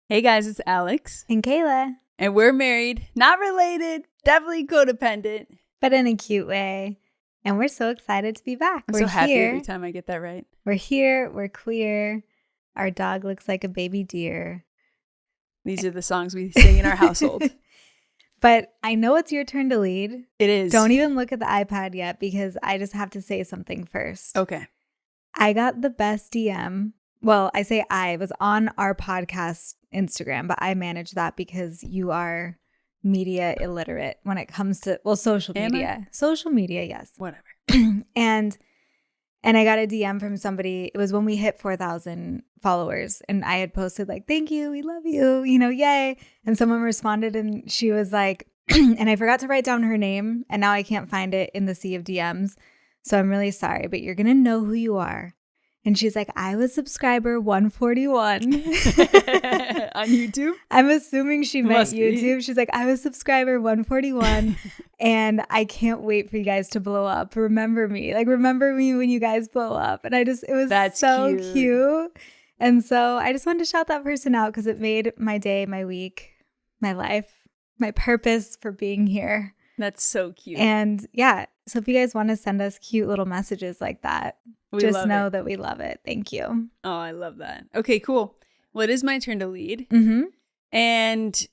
Hey guys, it's Alex. And Kayla. And we're married, not related, definitely codependent. But in a cute way. And we're so excited to be back. I'm so happy every time I get that right. We're here. We're queer. Our dog looks like a baby deer. These are the songs we sing in our household. But I know it's your turn to lead. It is. Don't even look at the iPad yet because I just have to say something first. Okay. I got the best DM. Well, I was on our podcast Instagram, but I manage that because you are media illiterate when it comes to, social media. Social media, yes. Whatever. And I got a DM from somebody. It was when we hit 4,000 followers and I had posted like, thank you, we love you, yay. And someone responded and she was like, and I forgot to write down her name and now I can't find it in the sea of DMs. So I'm really sorry, but you're going to know who you are. And she's like, I was subscriber 141. On YouTube? I'm assuming she meant YouTube. She's like, I was subscriber 141 and I can't wait for you guys to blow up. Remember me. Like, remember me when you guys blow up. And it was That's so cute. And so I just wanted to shout that person out because it made my day, my week, my life, my purpose for being here. That's so cute. And yeah, so if you guys want to send us cute little messages like that, just know that we love it. Thank you. Oh, I love that. Okay, cool. Well, it is my turn to lead. Mm-hmm. And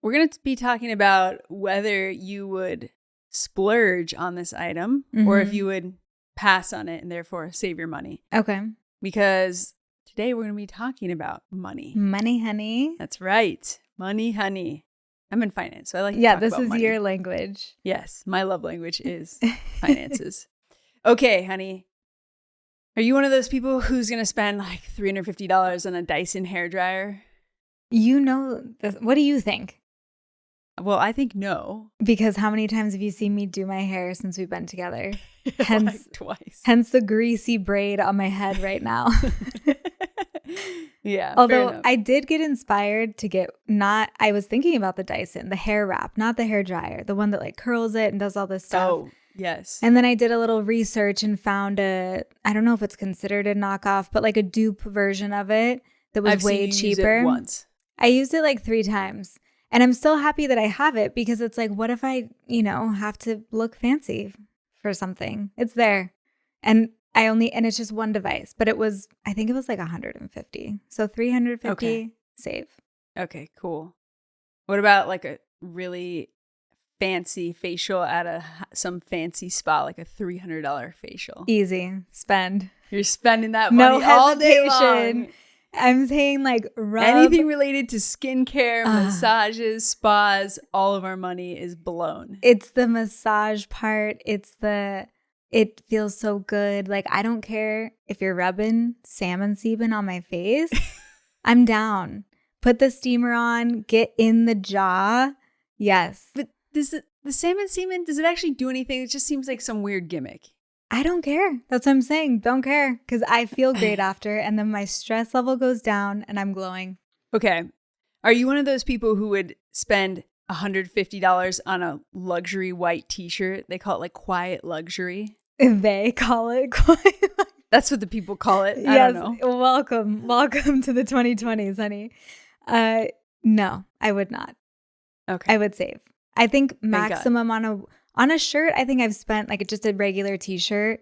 we're going to be talking about whether you would splurge on this item or if you would pass on it and therefore save your money. Okay. Because today we're going to be talking about money. Money, honey. That's right. Money, honey. I'm in finance, so I like to talk about this is money. your language. Yes, my love language is finances. Okay, honey. Are you one of those people who's going to spend like $350 on a Dyson hairdryer? You know this. What do you think? Well, I think no. Because how many times have you seen me do my hair since we've been together? Hence, like twice. Hence the greasy braid on my head right now. Yeah. Although I did get inspired to get I was thinking about the Dyson, the hair wrap, not the hair dryer, the one that like curls it and does all this stuff. Oh, yes. And then I did a little research and found I don't know if it's considered a knockoff, but like a dupe version of it that was way cheaper. Use it once. I used it like 3 times. And I'm still happy that I have it because it's like, what if I, have to look fancy for something? It's there. And it's just one device, but I think it was like 150. So 350 save. Okay, cool. What about like a really fancy facial at some fancy spa, like a $300 facial? Easy. Spend. You're spending that money all day long. I'm saying like anything related to skincare, massages, spas, all of our money is blown. It's the massage part. It feels so good. Like, I don't care if you're rubbing salmon semen on my face. I'm down. Put the steamer on. Get in the jaw. Yes. But the salmon semen, does it actually do anything? It just seems like some weird gimmick. I don't care. That's what I'm saying. Don't care. Because I feel great after. And then my stress level goes down and I'm glowing. Okay. Are you one of those people who would spend $150 on a luxury white t-shirt? They call it like quiet luxury. They call it quiet. That's what the people call it. I don't know. Welcome to the 2020s, honey. No, I would not. Okay. I would save. I think maximum on a shirt, I think I've spent like just a regular t-shirt.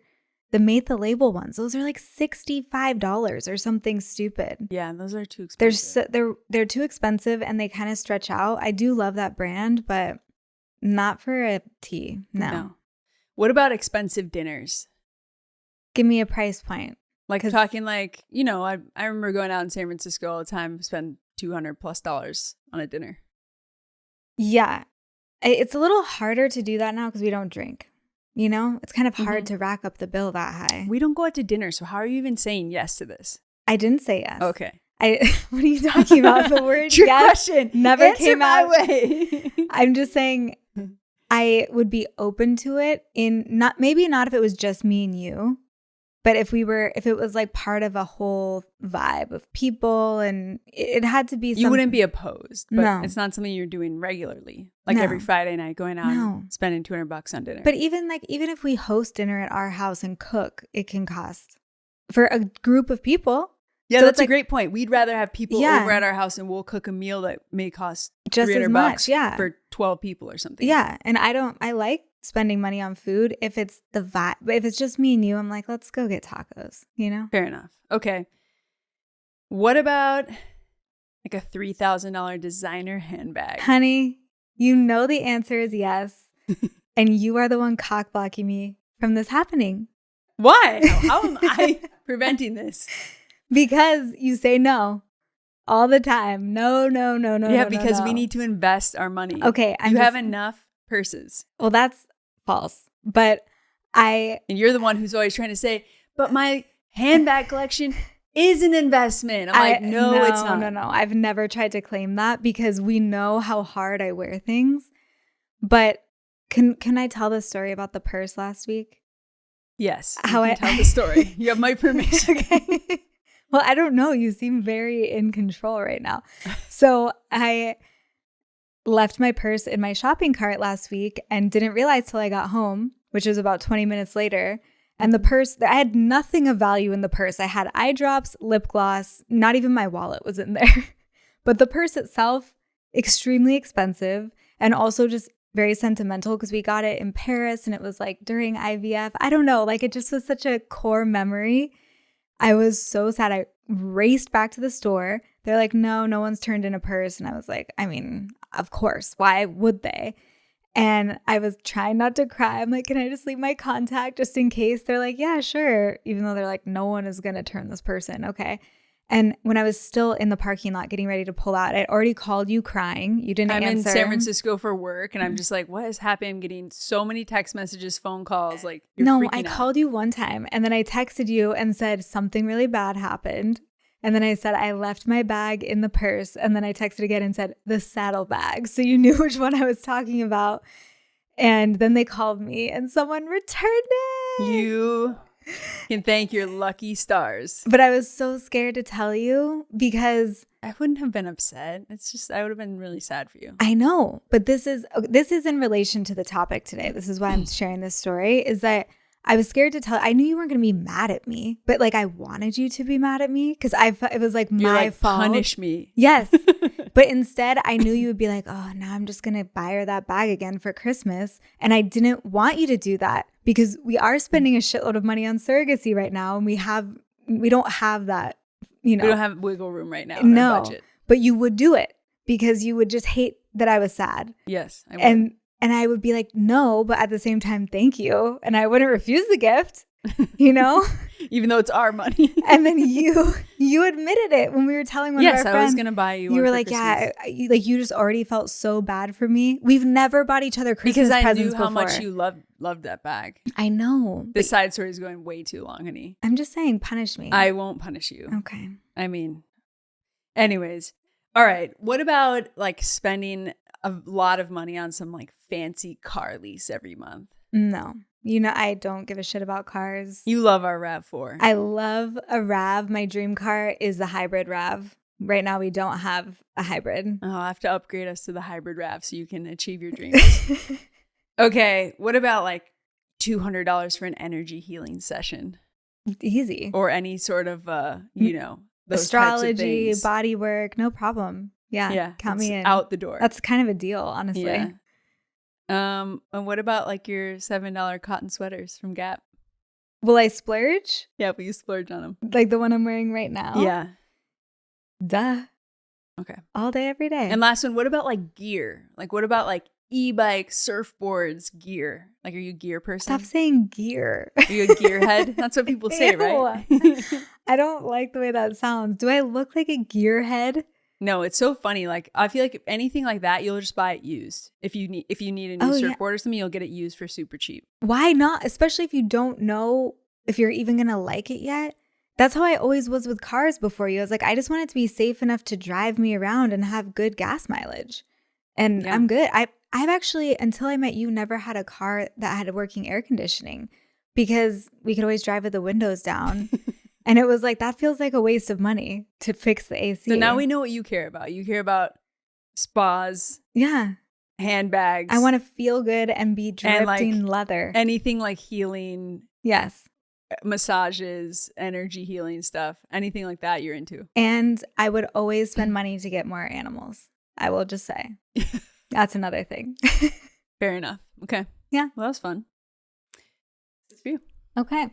The Made the Label ones, those are like $65 or something stupid. Yeah, those are too expensive. They're too expensive and they kind of stretch out. I do love that brand, but not for a tee. No. What about expensive dinners? Give me a price point. Like talking like, I remember going out in San Francisco all the time, spend $200+ on a dinner. Yeah. It's a little harder to do that now because we don't drink. It's kind of hard to rack up the bill that high. We don't go out to dinner, so how are you even saying yes to this? I didn't say yes. Okay. What are you talking about? The word yes question never Answer came out. My way. I'm just saying I would be open to it maybe not if it was just me and you, but if it was like part of a whole vibe of people and it had to be something. You wouldn't be opposed, but no. It's not something you're doing regularly. Like every Friday night going out and spending $200 on dinner. But even if we host dinner at our house and cook, it can cost for a group of people. Yeah, So that's it's a great point. We'd rather have people over at our house and we'll cook a meal that may cost just as much, $300 for 12 people or something. Yeah. And I like spending money on food if it's the vibe. But if it's just me and you, I'm like, let's go get tacos, you know? Fair enough. Okay. What about like a $3,000 designer handbag? Honey, you know the answer is yes. And you are the one cock blocking me from this happening. Why? How am I preventing this? Because you say no all the time. No. Yeah, because we need to invest our money. Okay. You have enough purses. Well, that's false. But And you're the one who's always trying to say, but my handbag collection is an investment. I'm like, no, it's not. No. I've never tried to claim that because we know how hard I wear things. But can I tell the story about the purse last week? Yes. How I tell the story. You have my permission. Okay. Well, I don't know. You seem very in control right now. So I left my purse in my shopping cart last week and didn't realize till I got home, which was about 20 minutes later. And the purse, I had nothing of value in the purse. I had eye drops, lip gloss, not even my wallet was in there. But the purse itself, extremely expensive and also just very sentimental because we got it in Paris and it was like during IVF. I don't know, like it just was such a core memory. I was so sad. I raced back to the store. They're like, no one's turned in a purse. And I was like, I mean, of course, why would they? And I was trying not to cry. I'm like, can I just leave my contact just in case? They're like, yeah, sure. Even though they're like, no one is going to turn this person. Okay. And when I was still in the parking lot getting ready to pull out, I'd already called you crying. You didn't answer. I'm in San Francisco for work and I'm just like, what is happening? I'm getting so many text messages, phone calls. Like, you're freaking out. Called you one time and then I texted you and said something really bad happened. And then I said, I left my bag in the purse. And then I texted again and said, the saddlebag. So you knew which one I was talking about. And then they called me and someone returned it. You can thank your lucky stars. But I was so scared to tell you because I wouldn't have been upset. It's just, I would have been really sad for you. I know. But this is in relation to the topic today. This is why I'm sharing this story, is that I was scared to tell. I knew you weren't going to be mad at me, but like I wanted you to be mad at me because it was like my fault. Punish me. Yes. But instead, I knew you would be like, oh, now I'm just going to buy her that bag again for Christmas. And I didn't want you to do that because we are spending a shitload of money on surrogacy right now. And we don't have that, you know. We don't have wiggle room right now in our budget. But you would do it because you would just hate that I was sad. Yes, I would. And I would be like, no, but at the same time, thank you. And I wouldn't refuse the gift, you know? Even though it's our money. And then you admitted it when we were telling one of our friends. Yes, I was going to buy you one. You were for like, Christmas. yeah, you just already felt so bad for me. We've never bought each other Christmas presents before. Because I knew how much you loved that bag. I know. This side story is going way too long, honey. I'm just saying, punish me. I won't punish you. Okay. I mean, anyways. All right. What about like spending a lot of money on some like fancy car lease every month? No. You know, I don't give a shit about cars. You love our RAV4. I love a RAV. My dream car is the hybrid RAV. Right now, we don't have a hybrid. Oh, I'll have to upgrade us to the hybrid RAV so you can achieve your dreams. Okay. What about like $200 for an energy healing session? Easy. Or any sort of, those astrology, types of body work, no problem. Yeah. Count me in. Out the door. That's kind of a deal, honestly. Yeah. And what about like your $7 cotton sweaters from Gap? Will I splurge? Yeah, will you splurge on them? Like the one I'm wearing right now? Yeah. Duh. Okay. All day, every day. And last one, what about like gear? Like what about like e-bikes, surfboards, gear? Like are you a gear person? Stop saying gear. Are you a gearhead? That's what people say, right? I don't like the way that sounds. Do I look like a gearhead? No, it's so funny. Like I feel like if anything like that, you'll just buy it used. If you need a new surfboard or something, you'll get it used for super cheap. Why not? Especially if you don't know if you're even gonna like it yet. That's how I always was with cars before you. I was like, I just want it to be safe enough to drive me around and have good gas mileage. And I'm good. I've actually, until I met you, never had a car that had working air conditioning because we could always drive with the windows down. And it was like, that feels like a waste of money to fix the AC. So now we know what you care about. You care about spas. Yeah. Handbags. I want to feel good and be dripping leather. Anything like healing. Yes. massages, energy healing stuff, anything like that you're into. And I would always spend money to get more animals. I will just say. That's another thing. Fair enough. Okay. Yeah. Well, that was fun. It's for you. Okay.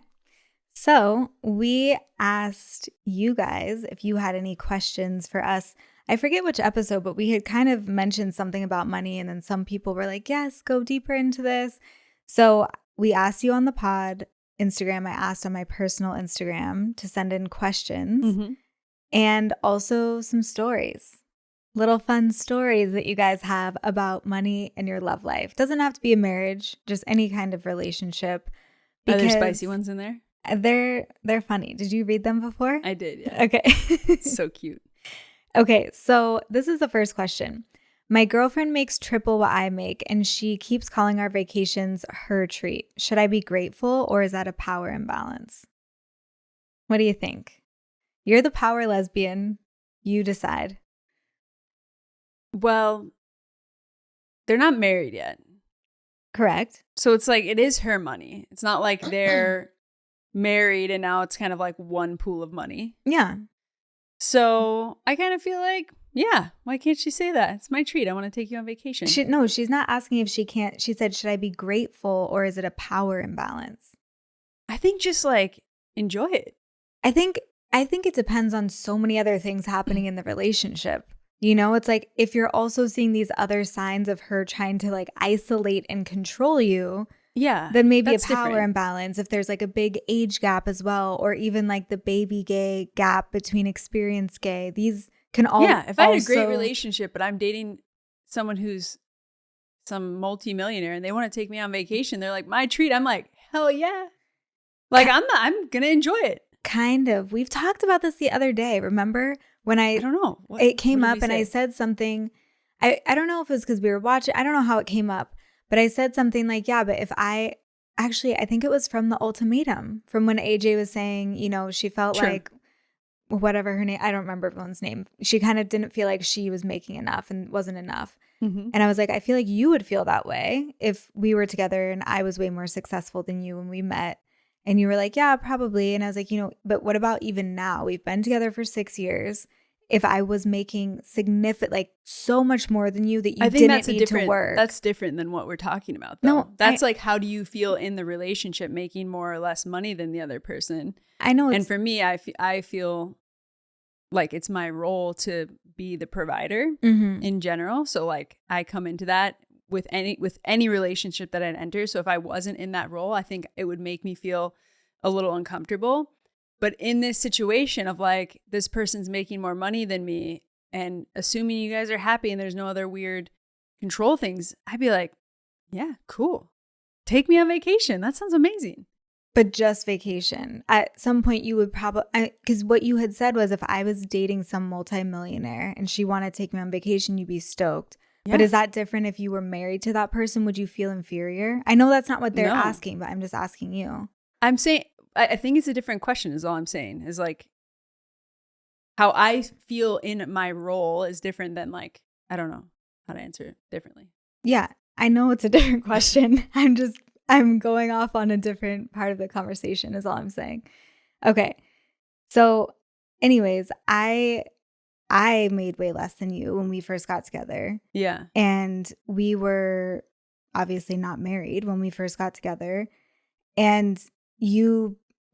So we asked you guys if you had any questions for us. I forget which episode, but we had kind of mentioned something about money, and then some people were like, yes, go deeper into this. So we asked you on the pod Instagram. I asked on my personal Instagram to send in questions and also some stories, little fun stories that you guys have about money and your love life. Doesn't have to be a marriage, just any kind of relationship. Are there spicy ones in there? They're funny. Did you read them before? I did, yeah. Okay. So cute. Okay, so this is the first question. My girlfriend makes triple what I make, and she keeps calling our vacations her treat. Should I be grateful, or is that a power imbalance? What do you think? You're the power lesbian. You decide. Well, they're not married yet. Correct. So it's like, it is her money. It's not like they're married and now it's kind of like one pool of money. Yeah. So I kind of feel like, yeah, why can't she say that? It's my treat. I want to take you on vacation. No, she's not asking if she can't. She said, should I be grateful, or is it a power imbalance? I think just like enjoy it. I think it depends on so many other things happening in the relationship. You know, it's like if you're also seeing these other signs of her trying to like isolate and control you, yeah, then maybe a power different. Imbalance. If there's like a big age gap as well, or even like the baby gay gap between experienced gay, these can all. Yeah, if I had a great relationship, but I'm dating someone who's some multimillionaire and they want to take me on vacation, they're like, my treat. I'm like, hell yeah. Like I'm gonna enjoy it. Kind of. We've talked about this the other day. Remember when I don't know. It came up and I said something. I don't know if it was because we were watching. I don't know how it came up, but I said something like, yeah, but if I think it was from the ultimatum, from when AJ was saying, you know, she felt like whatever her name, I don't remember everyone's name. She kind of didn't feel like she was making enough and wasn't enough. And I was like, I feel like you would feel that way if we were together and I was way more successful than you when we met. And you were like, yeah, probably. And I was like, you know, but what about even now? We've been together for 6 years. If I was making significant, like so much more than you that you didn't need to work. That's different than what we're talking about, though. No, that's like, how do you feel in the relationship making more or less money than the other person? I know. And for me, I feel like it's my role to be the provider in general. So like I come into that with any relationship that I'd enter. So if I wasn't in that role, I think it would make me feel a little uncomfortable. But in this situation of like, this person's making more money than me, and assuming you guys are happy and there's no other weird control things, I'd be like, yeah, cool. Take me on vacation. That sounds amazing. But just vacation. At some point you would probably, because what you had said was if I was dating some multimillionaire and she wanted to take me on vacation, you'd be stoked. Yeah. But is that different if you were married to that person? Would you feel inferior? I know that's not what they're asking, but I'm just asking you. I'm saying, I think it's a different question is all I'm saying. Is like, how I feel in my role is different than like, I don't know how to answer it differently. Yeah, I know it's a different question. I'm going off on a different part of the conversation is all I'm saying. Okay. So anyways, I made way less than you when we first got together. Yeah. And we were obviously not married when we first got together. And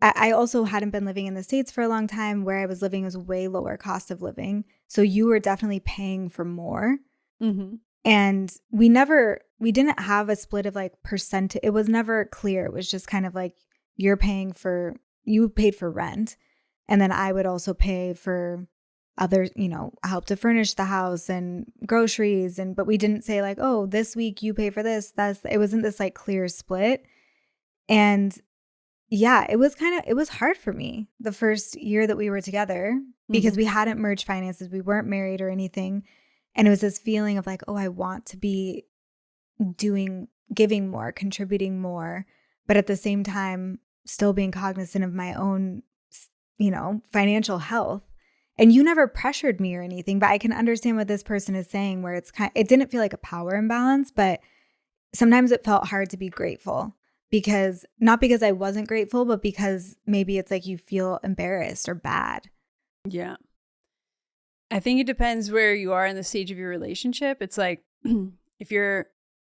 I also hadn't been living in the States for a long time. Where I was living was way lower cost of living. So you were definitely paying for more. And we didn't have a split of like percent. It was never clear. It was just kind of like you paid for rent. And then I would also pay for other, you know, help to furnish the house and groceries. But we didn't say like, oh, this week you pay for this. It wasn't this like clear split. And yeah, it was hard for me the first year that we were together because we hadn't merged finances. We weren't married or anything. And it was this feeling of like, oh, I want to be giving more, contributing more, but at the same time, still being cognizant of my own, you know, financial health. And you never pressured me or anything, but I can understand what this person is saying where it didn't feel like a power imbalance, but sometimes it felt hard to be grateful not because I wasn't grateful, but because maybe it's like you feel embarrassed or bad. Yeah. I think it depends where you are in the stage of your relationship. It's like if you're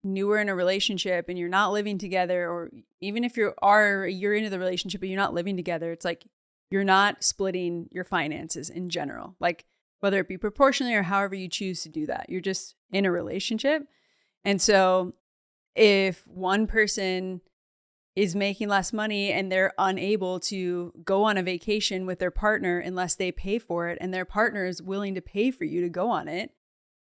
newer in a relationship and you're not living together, or even if you're into the relationship but you're not living together, it's like you're not splitting your finances in general. Like whether it be proportionally or however you choose to do that, you're just in a relationship. And so if one person is making less money and they're unable to go on a vacation with their partner unless they pay for it, and their partner is willing to pay for you to go on it,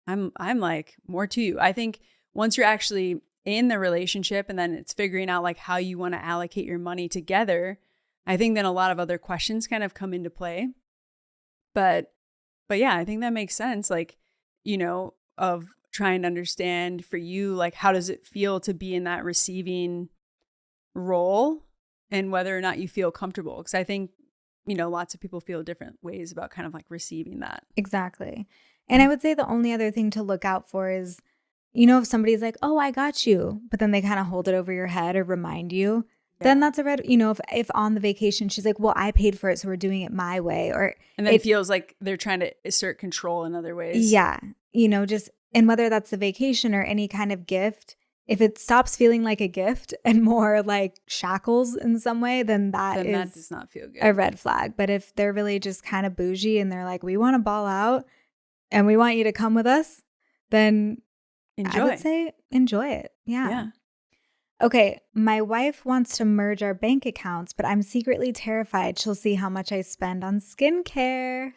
I'm like, more to you. I think once you're actually in the relationship and then it's figuring out like how you want to allocate your money together, I think then a lot of other questions kind of come into play. But yeah, I think that makes sense. Like, of trying to understand for you, like, how does it feel to be in that receiving role and whether or not you feel comfortable? Because I think, lots of people feel different ways about kind of like receiving that. Exactly. And I would say the only other thing to look out for is, if somebody's like, oh, I got you, but then they kind of hold it over your head or remind you, then that's a red, if on the vacation, she's like, well, I paid for it, so we're doing it my way. And then it feels like they're trying to assert control in other ways. Yeah. And whether that's a vacation or any kind of gift, if it stops feeling like a gift and more like shackles in some way, then that does not feel good. A red flag. But if they're really just kind of bougie and they're like, we want to ball out and we want you to come with us, then enjoy. I would say enjoy it. Yeah. Okay, my wife wants to merge our bank accounts, but I'm secretly terrified she'll see how much I spend on skincare.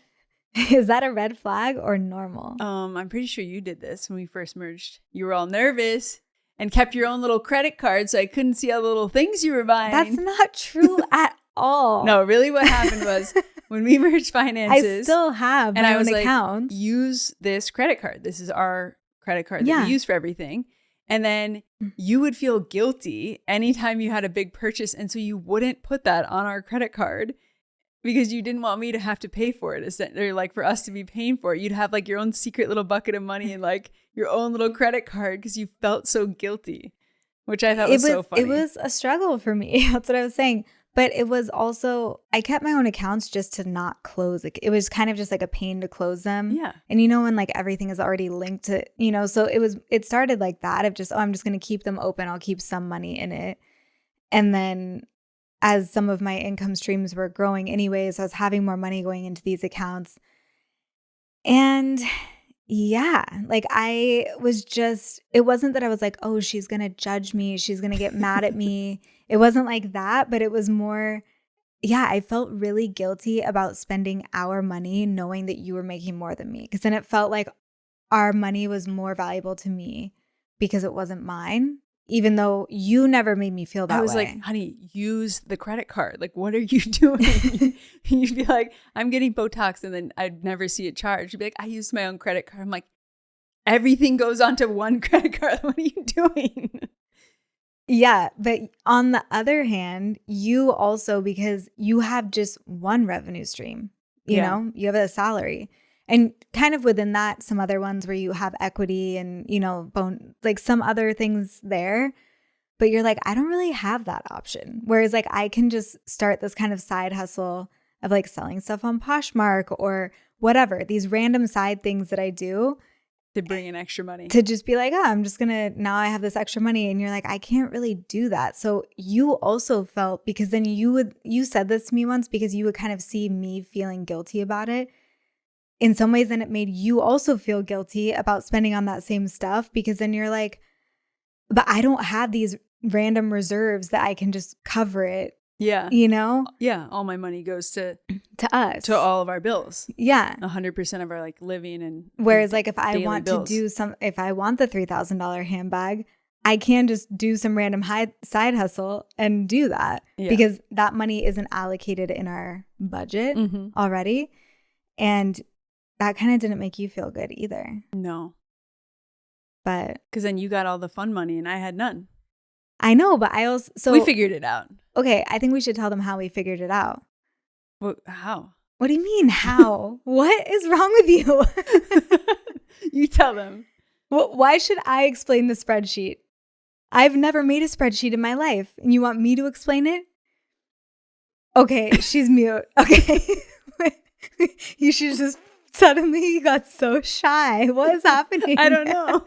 Is that a red flag or normal? I'm pretty sure you did this when we first merged. You were all nervous and kept your own little credit card so I couldn't see all the little things you were buying. That's not true at all. No, really what happened was when we merged finances. I still have my own accounts. Like, use this credit card. This is our credit card that we use for everything. And then you would feel guilty anytime you had a big purchase. And so you wouldn't put that on our credit card because you didn't want me to have to pay for it. Or like for us to be paying for it. You'd have like your own secret little bucket of money and like your own little credit card because you felt so guilty, which I thought was so funny. It was a struggle for me. That's what I was saying. But it was also, I kept my own accounts just to not close. Like, it was kind of just like a pain to close them. Yeah. And when like everything is already linked to, so it started like that of just, I'm just going to keep them open. I'll keep some money in it. And then as some of my income streams were growing anyways, I was having more money going into these accounts. And yeah, like it wasn't that I was like, oh, she's going to judge me. She's going to get mad at me. It wasn't like that, but it was more, I felt really guilty about spending our money knowing that you were making more than me. Because then it felt like our money was more valuable to me because it wasn't mine, even though you never made me feel that way. I was like, honey, use the credit card. Like, what are you doing? You'd be like, I'm getting Botox, and then I'd never see it charged. You'd be like, I used my own credit card. I'm like, everything goes onto one credit card. What are you doing? Yeah, but on the other hand, you also, because you have just one revenue stream, you know, you have a salary, and kind of within that, some other ones where you have equity and, like some other things there, but you're like, I don't really have that option. Whereas like I can just start this kind of side hustle of like selling stuff on Poshmark or whatever, these random side things that I do. To bring in extra money. To just be like, oh, I'm just going to, now I have this extra money. And you're like, I can't really do that. So you also felt, because then you said this to me once, because you would kind of see me feeling guilty about it. In some ways, then it made you also feel guilty about spending on that same stuff, because then you're like, but I don't have these random reserves that I can just cover it. Yeah. Yeah. All my money goes to us, to all of our bills. Yeah. 100% of our like living and whereas like if I want bills. to do if I want the $3,000 handbag, I can just do some random side hustle and do that because that money isn't allocated in our budget already. And that kind of didn't make you feel good either. No. But because then you got all the fun money and I had none. I know, but we figured it out. Okay, I think we should tell them how we figured it out. How? What do you mean, how? What is wrong with you? You tell them. Why should I explain the spreadsheet? I've never made a spreadsheet in my life. And you want me to explain it? Okay, she's mute. Okay. You should just suddenly got so shy. What is happening? I don't know.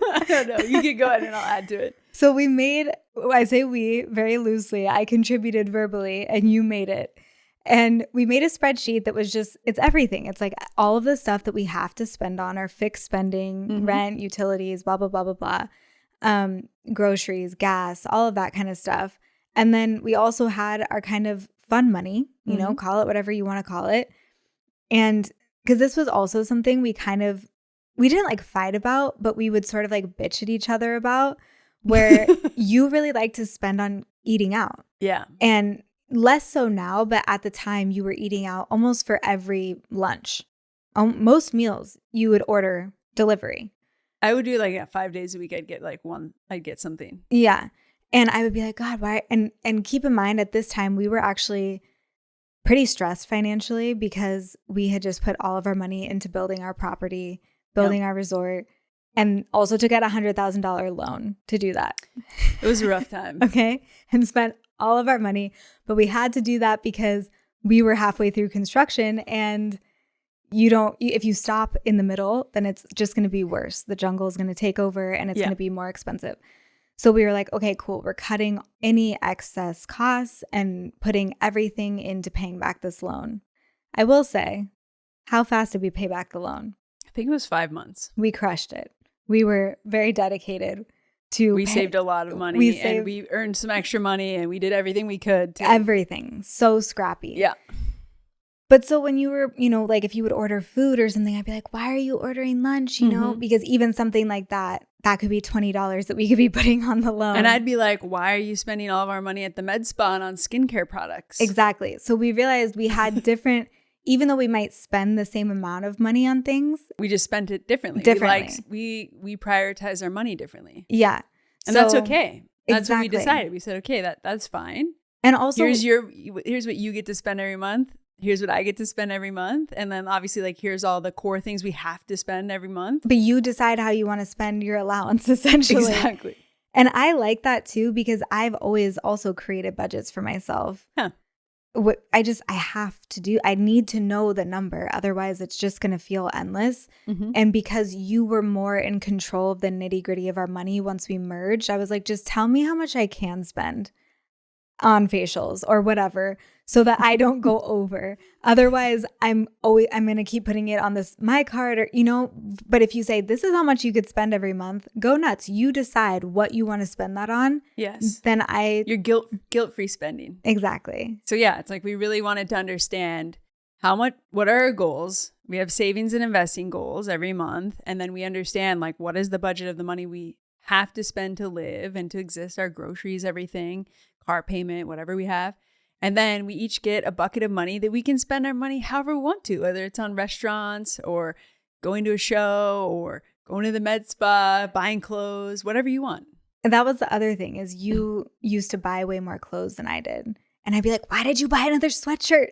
You can go ahead and I'll add to it. So we made, I say we very loosely, I contributed verbally and you made it. And we made a spreadsheet that was just, it's everything. It's like all of the stuff that we have to spend on our fixed spending, rent, utilities, blah, blah, blah, blah, blah. Groceries, gas, all of that kind of stuff. And then we also had our kind of fun money, you know, call it whatever you want to call it. And because this was also something we didn't like fight about, but we would sort of like bitch at each other about, where you really like to spend on eating out. Yeah. And less so now, but at the time you were eating out almost for every lunch. Most meals you would order delivery. I would do like 5 days a week. I'd get something. Yeah. And I would be like, God, why? And keep in mind at this time, we were actually pretty stressed financially because we had just put all of our money into building our property, building our resort, and also took out $100,000 loan to do that. It was a rough time. Okay. And spent all of our money, but we had to do that because we were halfway through construction, and if you stop in the middle, then it's just going to be worse. The jungle is going to take over and it's going to be more expensive. So we were like, okay, cool. We're cutting any excess costs and putting everything into paying back this loan. I will say, how fast did we pay back the loan? I think it was 5 months. We crushed it. We were very dedicated we saved a lot of money and we earned some extra money and we did everything we could. Everything. So scrappy. Yeah. But so when you were, like if you would order food or something, I'd be like, why are you ordering lunch? You know, because even something like that could be $20 that we could be putting on the loan. And I'd be like, why are you spending all of our money at the med spa and on skincare products? Exactly. So we realized we had different, even though we might spend the same amount of money on things, we just spent it differently. We prioritize our money differently. Yeah. And that's okay. That's what we decided. We said, okay, that's fine. And also here's what you get to spend every month. Here's what I get to spend every month. And then obviously like, here's all the core things we have to spend every month. But you decide how you want to spend your allowance essentially. Exactly. And I like that too, because I've always also created budgets for myself. Huh. I need to know the number. Otherwise it's just going to feel endless. And because you were more in control of the nitty gritty of our money once we merged, I was like, just tell me how much I can spend on facials or whatever so that I don't go over. Otherwise I'm going to keep putting it on my card or, but if you say this is how much you could spend every month, go nuts. You decide what you want to spend that on. Yes. Then you're guilt-free spending. Exactly. So yeah, it's like we really wanted to understand what are our goals? We have savings and investing goals every month. And then we understand like what is the budget of the money we have to spend to live and to exist, our groceries, everything, car payment, whatever we have. And then we each get a bucket of money that we can spend our money however we want to, whether it's on restaurants or going to a show or going to the med spa, buying clothes, whatever you want. And that was the other thing is you used to buy way more clothes than I did. And I'd be like, why did you buy another sweatshirt?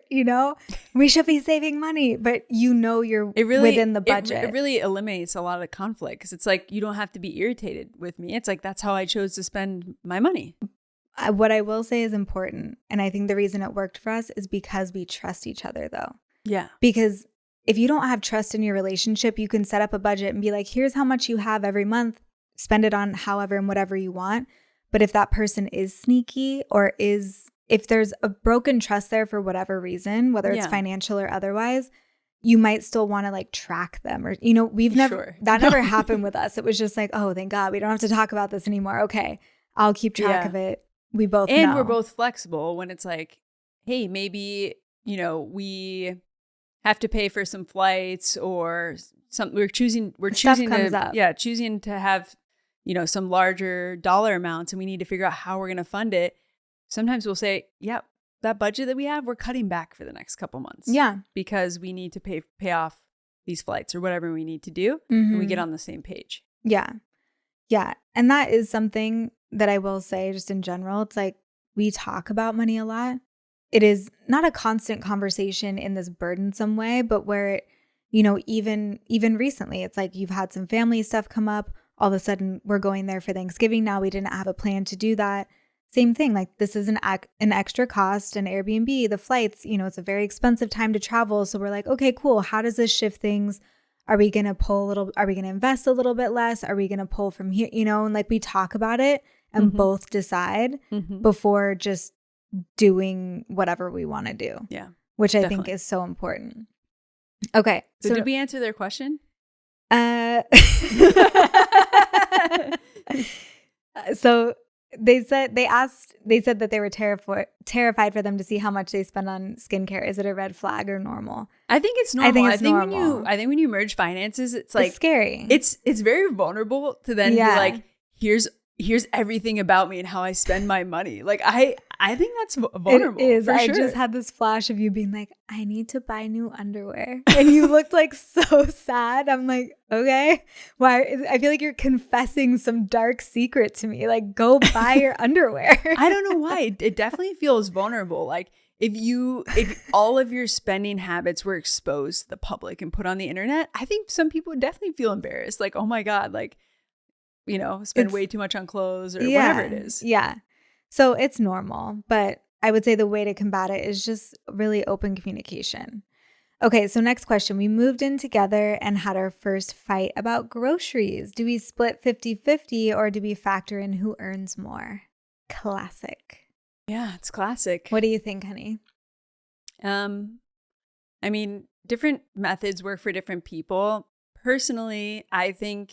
We should be saving money. But you're within the budget. It really eliminates a lot of the conflict because it's like you don't have to be irritated with me. It's like that's how I chose to spend my money. What I will say is important, and I think the reason it worked for us is because we trust each other, though. Yeah. Because if you don't have trust in your relationship, you can set up a budget and be like, here's how much you have every month. Spend it on however and whatever you want. But if that person is sneaky or if there's a broken trust there for whatever reason, whether it's financial or otherwise, you might still want to like track them or, that never happened with us. It was just like, oh, thank God, we don't have to talk about this anymore. Okay, I'll keep track of it. We both know. We're both flexible when it's like, hey, maybe, we have to pay for some flights or something. We're choosing to have, some larger dollar amounts and we need to figure out how we're going to fund it. Sometimes we'll say, yeah, that budget that we have, we're cutting back for the next couple months. Yeah. Because we need to pay off these flights or whatever we need to do. And we get on the same page. Yeah. Yeah. And that is something that I will say just in general. It's like we talk about money a lot. It is not a constant conversation in this burdensome way, but where, even recently, it's like you've had some family stuff come up. all of a sudden we're going there for Thanksgiving now. We didn't have a plan to do that. Same thing. Like this is an extra cost, an Airbnb, the flights, it's a very expensive time to travel. So we're like, okay, cool. How does this shift things? Are we going to invest a little bit less? Are we going to pull from here? And like we talk about it and both decide before just doing whatever we want to do. Yeah. Which I think is so important. Okay. So did we answer their question? So they said that they were terrified for them to see how much they spend on skincare. Is it a red flag or normal? I think it's normal. I think normal. When you merge finances, it's like it's scary. It's very vulnerable to then be like, here's everything about me and how I spend my money. Like I think that's vulnerable. It is. For I sure. just had this flash of you being like, I need to buy new underwear. And you looked like so sad. I'm like, okay. Why? I feel like you're confessing some dark secret to me. Like, go buy your underwear. I don't know why. It definitely feels vulnerable. Like if all of your spending habits were exposed to the public and put on the internet, I think some people would definitely feel embarrassed. Like, oh my God, like, spend way too much on clothes or whatever it is. Yeah. So it's normal, but I would say the way to combat it is just really open communication. Okay, so next question. We moved in together and had our first fight about groceries. Do we split 50-50 or do we factor in who earns more? Classic. Yeah, it's classic. What do you think, honey? I mean, different methods work for different people. Personally, I think,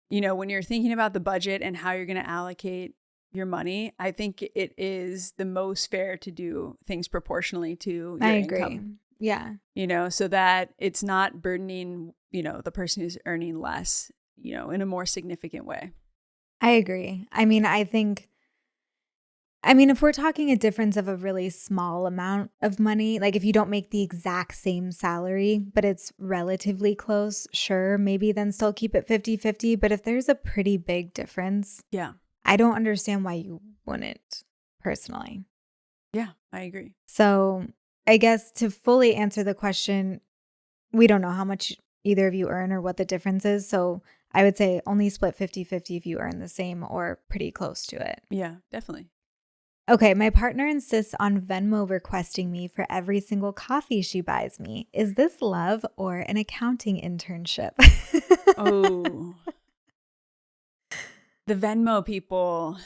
when you're thinking about the budget and how you're going to allocate your money, I think it is the most fair to do things proportionally to your income. Yeah. So that it's not burdening, the person who's earning less, in a more significant way. I agree. I mean, if we're talking a difference of a really small amount of money, like if you don't make the exact same salary, but it's relatively close, sure, maybe then still keep it 50-50. But if there's a pretty big difference, yeah, I don't understand why you wouldn't, personally. Yeah, I agree. So I guess to fully answer the question, we don't know how much either of you earn or what the difference is. So I would say only split 50-50 if you earn the same or pretty close to it. Yeah, definitely. Okay, my partner insists on Venmo-requesting me for every single coffee she buys me. Is this love or an accounting internship? Oh. The Venmo people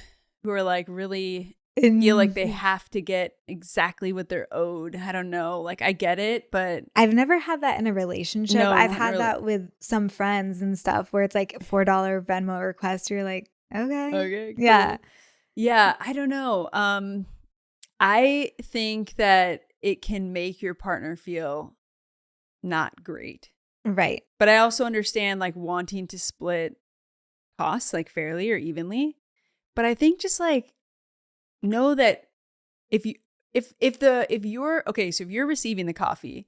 who are like really feel like they have to get exactly what they're owed. I don't know. Like, I get it, but I've never had that in a relationship. No, I've had really. that with some friends and stuff where it's like a $4 Venmo request. You're like, okay. Cool. Yeah. Yeah, I don't know. I think that it can make your partner feel not great. Right. But I also understand like wanting to split costs like fairly or evenly. But I think just like know that if you're receiving the coffee,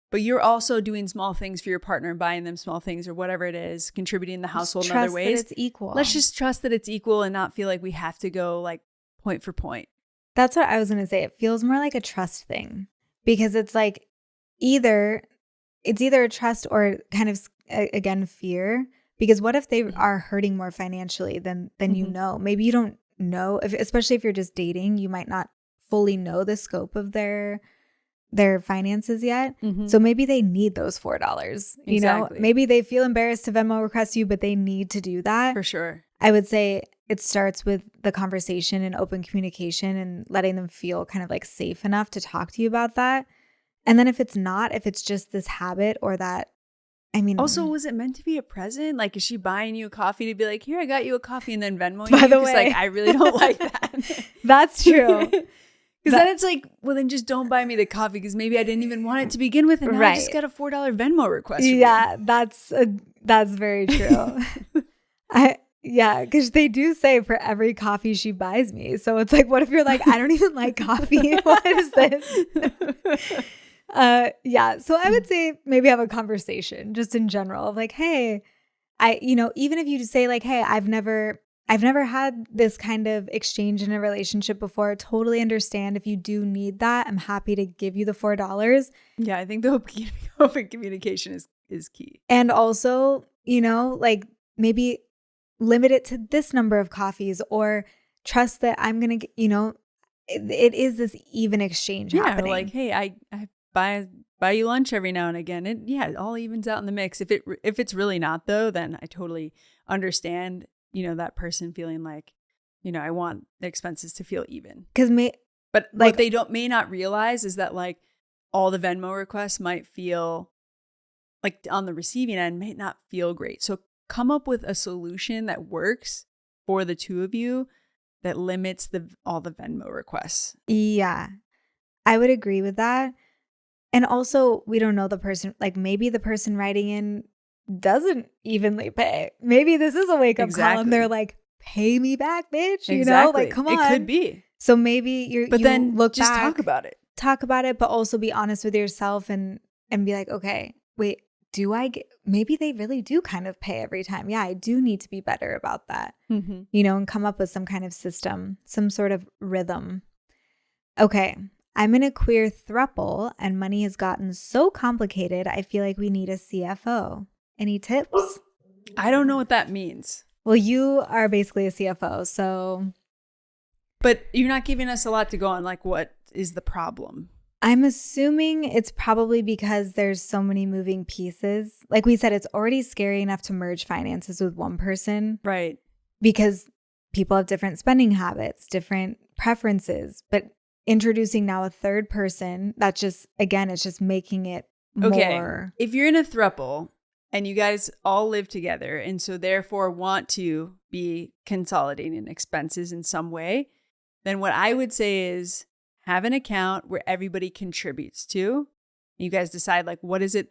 but you're also doing small things for your partner, buying them small things or whatever it is, contributing the household in other ways. That it's equal. Let's just trust that it's equal and not feel like we have to go like point for point. That's what I was going to say. It feels more like a trust thing because it's like either a trust or kind of, again, fear. Because what if they are hurting more financially than you know? Maybe you don't know, especially if you're just dating, you might not fully know the scope of their finances yet. So maybe they need those $4, you know? Maybe they feel embarrassed to Venmo request you, but they need to do that. For sure. I would say it starts with the conversation and open communication and letting them feel kind of like safe enough to talk to you about that. And then if it's just this habit or that, I mean. Also, was it meant to be a present? Like, is she buying you a coffee to be like, here, I got you a coffee and then Venmo you? By the way. Like, I really don't like that. That's true. Because then it's like, well, then just don't buy me the coffee because maybe I didn't even want it to begin with. And now I just got a $4 Venmo request. Yeah, that's very true. Because they do say for every coffee she buys me. So it's like, what if you're like, I don't even like coffee? What is this? So I would say maybe have a conversation just in general of like, hey, even if you just say like, hey, I've never had this kind of exchange in a relationship before. Totally understand if you do need that. I'm happy to give you the $4. Yeah, I think the open communication is key. And also, like maybe limit it to this number of coffees, or trust that I'm going to, it is this even exchange happening. Like, hey, I buy you lunch every now and again. It all evens out in the mix. If it's really not though, then I totally understand, that person feeling like, I want the expenses to feel even. But what they may not realize is that like all the Venmo requests might feel like on the receiving end may not feel great. So come up with a solution that works for the two of you that limits all the Venmo requests. Yeah, I would agree with that. And also, we don't know the person, like maybe the person writing in doesn't evenly pay. Maybe this is a wake-up call and they're like, pay me back, bitch. Like, come on. It could be. So maybe you look just back, talk about it, but also be honest with yourself and be like, okay, wait, maybe they really do kind of pay every time. Yeah, I do need to be better about that, and come up with some kind of system, some sort of rhythm. Okay, I'm in a queer thruple and money has gotten so complicated, I feel like we need a CFO. Any tips? I don't know what that means. Well, you are basically a CFO, so. But you're not giving us a lot to go on, like what is the problem? I'm assuming it's probably because there's so many moving pieces. Like we said, it's already scary enough to merge finances with one person. Right. Because people have different spending habits, different preferences, but introducing now a third person, it's just making it more. If you're in a throuple and you guys all live together and so therefore want to be consolidating expenses in some way, then what I would say is have an account where everybody contributes to. You guys decide like, what is it?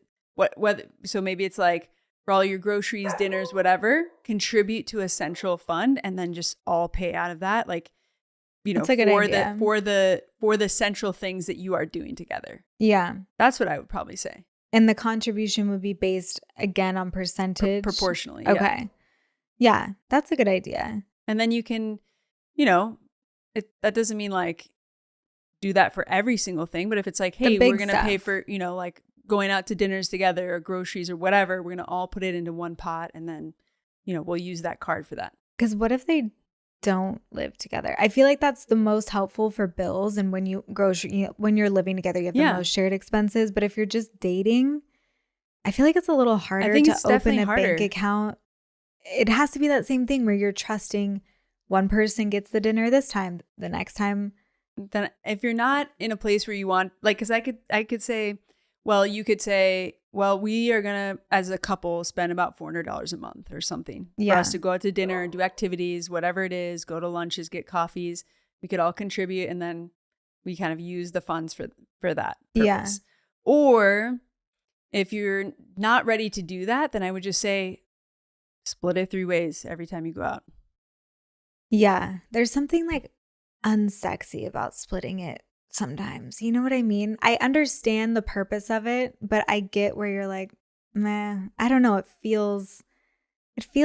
So maybe it's like for all your groceries, dinners, whatever, contribute to a central fund and then just all pay out of that. Like, that's a good idea. for the central things that you are doing together. Yeah. That's what I would probably say. And the contribution would be based again on percentage. Proportionally. Okay. Yeah, that's a good idea. And then you can, that doesn't mean like do that for every single thing, but if it's like, hey, we're going to pay for, like going out to dinners together or groceries or whatever, we're going to all put it into one pot and then, we'll use that card for that. Because what if they don't live together? I feel like that's the most helpful for bills. And when when you're living together, you have the most shared expenses. But if you're just dating, I feel like it's a little harder to open a bank account. It has to be that same thing where you're trusting one person gets the dinner this time, the next time. Then if you're not in a place where you want, like, because I could say, well, you could say, well, we are going to, as a couple, spend about $400 a month or something for us to go out to dinner and do activities, whatever it is, go to lunches, get coffees. We could all contribute and then we kind of use the funds for that purpose. Yeah. Or if you're not ready to do that, then I would just say split it 3 ways every time you go out. Yeah. There's something like unsexy about splitting it sometimes. You know what I mean? I understand the purpose of it, but I get where you're like, meh, I don't know. It feels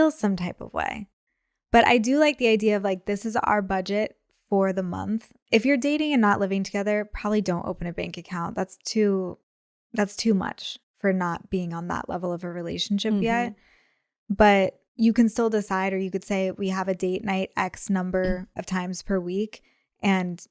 some type of way. But I do like the idea of like, this is our budget for the month. If you're dating and not living together, probably don't open a bank account. That's too much for not being on that level of a relationship yet. But you can still decide, or you could say we have a date night X number of times per week. And,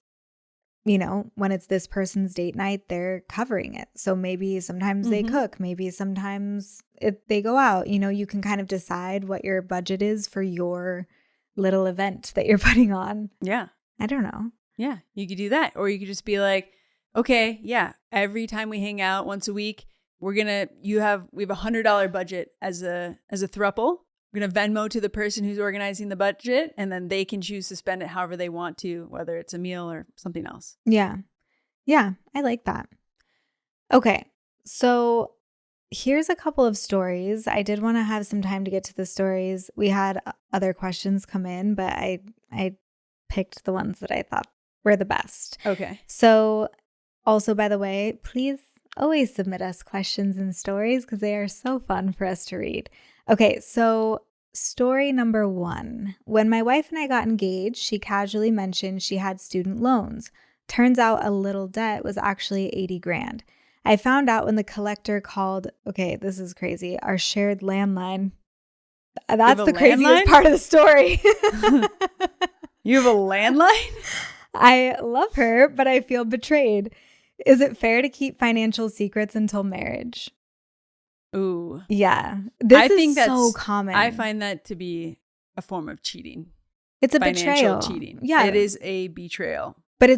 when it's this person's date night, they're covering it. So maybe sometimes they cook, maybe sometimes they go out. You can kind of decide what your budget is for your little event that you're putting on. Yeah. I don't know. Yeah, you could do that. Or you could just be like, okay, yeah, every time we hang out once a week, we have a $100 budget as a throuple. We're going to Venmo to the person who's organizing the budget, and then they can choose to spend it however they want to, whether it's a meal or something else. Yeah. Yeah, I like that. Okay, so here's a couple of stories. I did want to have some time to get to the stories. We had other questions come in, but I picked the ones that I thought were the best. Okay. So also, by the way, please always submit us questions and stories because they are so fun for us to read. Okay, so story number 1. When my wife and I got engaged, she casually mentioned she had student loans. Turns out a little debt was actually $80,000. I found out when the collector called, okay, this is crazy, our shared landline. that's the craziest part of the story. You have a landline? I love her, but I feel betrayed. Is it fair to keep financial secrets until marriage? Ooh. Yeah. This is so common. I find that to be a form of cheating. It's a financial betrayal. cheating. Yeah. It is a betrayal. But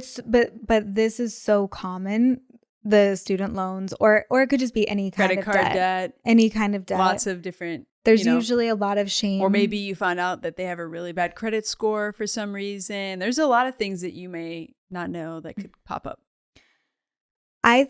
this is so common. The student loans, or it could just be any kind credit of card debt, any kind of debt. Lots of different. There's usually a lot of shame. Or maybe you found out that they have a really bad credit score for some reason. There's a lot of things that you may not know that could pop up. I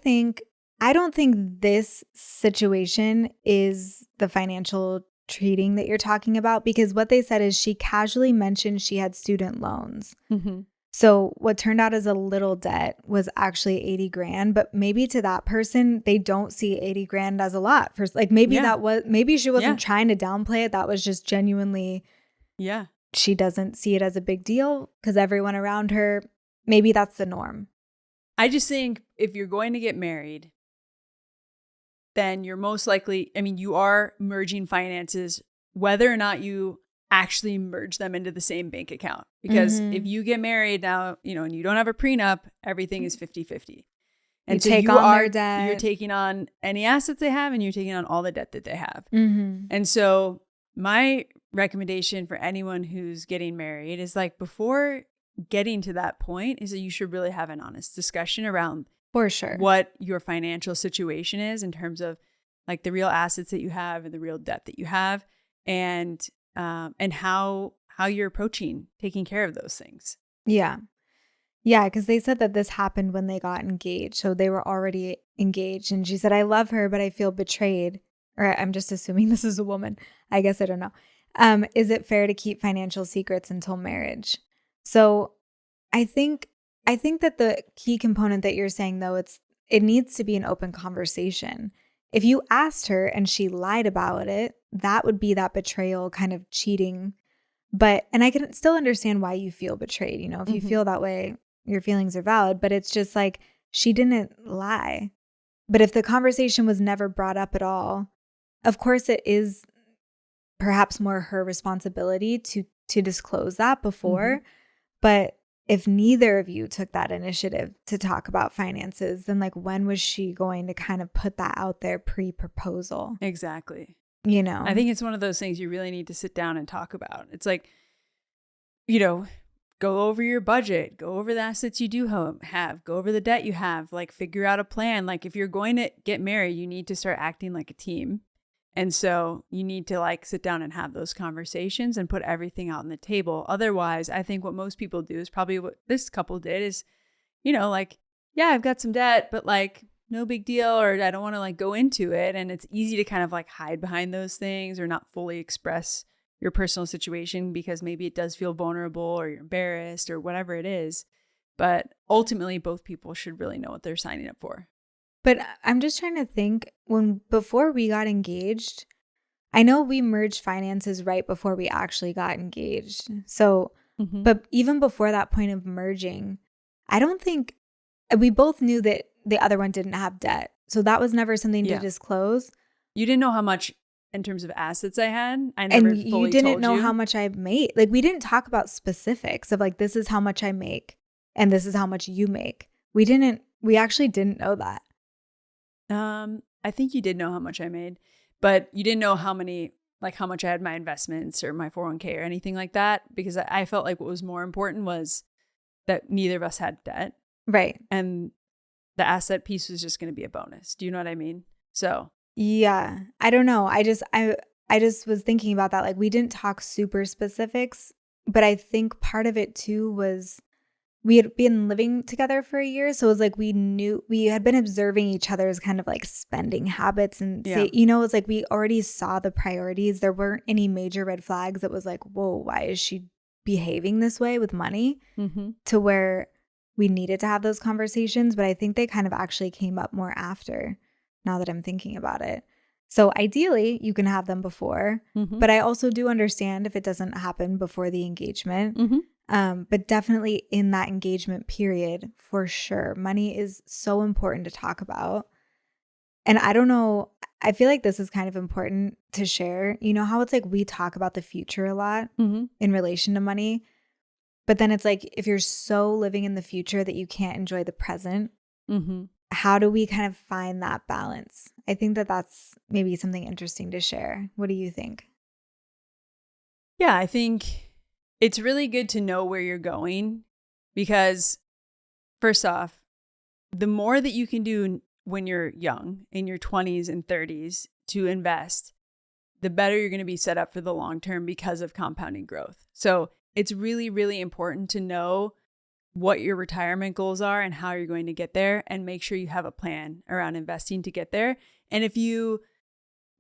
don't think this situation is the financial cheating that you're talking about, because what they said is she casually mentioned she had student loans. Mm-hmm. So what turned out as a little debt was actually 80 grand, but maybe to that person, they don't see 80 grand as a lot. For like, maybe maybe she wasn't trying to downplay it. That was just genuinely, she doesn't see it as a big deal because everyone around her, maybe that's the norm. I just think if you're going to get married, then you're most likely, you are merging finances, whether or not you actually merge them into the same bank account. Because if you get married now, and you don't have a prenup, everything is 50-50. And so take on their debt. You're taking on any assets they have, and you're taking on all the debt that they have. Mm-hmm. And so my recommendation for anyone who's getting married is like, before getting to that point, is that you should really have an honest discussion around for sure what your financial situation is in terms of like the real assets that you have and the real debt that you have, and how you're approaching taking care of those things. Yeah, because they said that this happened when they got engaged, so they were already engaged, and she said, "I love her, but I feel betrayed." Or I'm just assuming this is a woman. I guess I don't know. Is it fair to keep financial secrets until marriage? So, I think that the key component that you're saying, though, it needs to be an open conversation. If you asked her and she lied about it, that would be that betrayal, kind of cheating. And I can still understand why you feel betrayed. If you feel that way, your feelings are valid, but it's just like, she didn't lie. But if the conversation was never brought up at all, of course it is perhaps more her responsibility to disclose that before. Mm-hmm. But if neither of you took that initiative to talk about finances, then like, when was she going to kind of put that out there pre-proposal? Exactly. I think it's one of those things you really need to sit down and talk about. It's like, go over your budget, go over the assets you do have, go over the debt you have, like figure out a plan. Like if you're going to get married, you need to start acting like a team. And so you need to like sit down and have those conversations and put everything out on the table. Otherwise, I think what most people do is probably what this couple did is, like, yeah, I've got some debt, but like no big deal, or I don't want to like go into it. And it's easy to kind of like hide behind those things or not fully express your personal situation because maybe it does feel vulnerable or you're embarrassed or whatever it is. But ultimately, both people should really know what they're signing up for. But I'm just trying to think, before we got engaged, I know we merged finances right before we actually got engaged. So, but even before that point of merging, I don't think we both knew that the other one didn't have debt. So that was never something to disclose. You didn't know how much in terms of assets I had. I never fully told you. And you didn't know how much I made. Like, we didn't talk about specifics of like, this is how much I make and this is how much you make. We actually didn't know that. I think you did know how much I made, but you didn't know how much I had my investments or my 401k or anything like that, because I felt like what was more important was that neither of us had debt. Right. And the asset piece was just going to be a bonus. Do you know what I mean? So. Yeah. I don't know. I just was thinking about that. Like, we didn't talk super specifics, but I think part of it too was we had been living together for a year. So it was like, we had been observing each other's kind of like spending habits and it's like we already saw the priorities. There weren't any major red flags that was like, whoa, why is she behaving this way with money? To where we needed to have those conversations. But I think they kind of actually came up more after, now that I'm thinking about it. So ideally you can have them before, but I also do understand if it doesn't happen before the engagement. But definitely in that engagement period, for sure, money is so important to talk about. And I don't know, I feel like this is kind of important to share. You know how it's like we talk about the future a lot in relation to money, but then it's like if you're so living in the future that you can't enjoy the present, how do we kind of find that balance? I think that that's maybe something interesting to share. What do you think? Yeah, I think it's really good to know where you're going because first off, the more that you can do when you're young, in your 20s and 30s, to invest, the better you're going to be set up for the long term because of compounding growth. So it's really, really important to know what your retirement goals are and how you're going to get there, and make sure you have a plan around investing to get there. And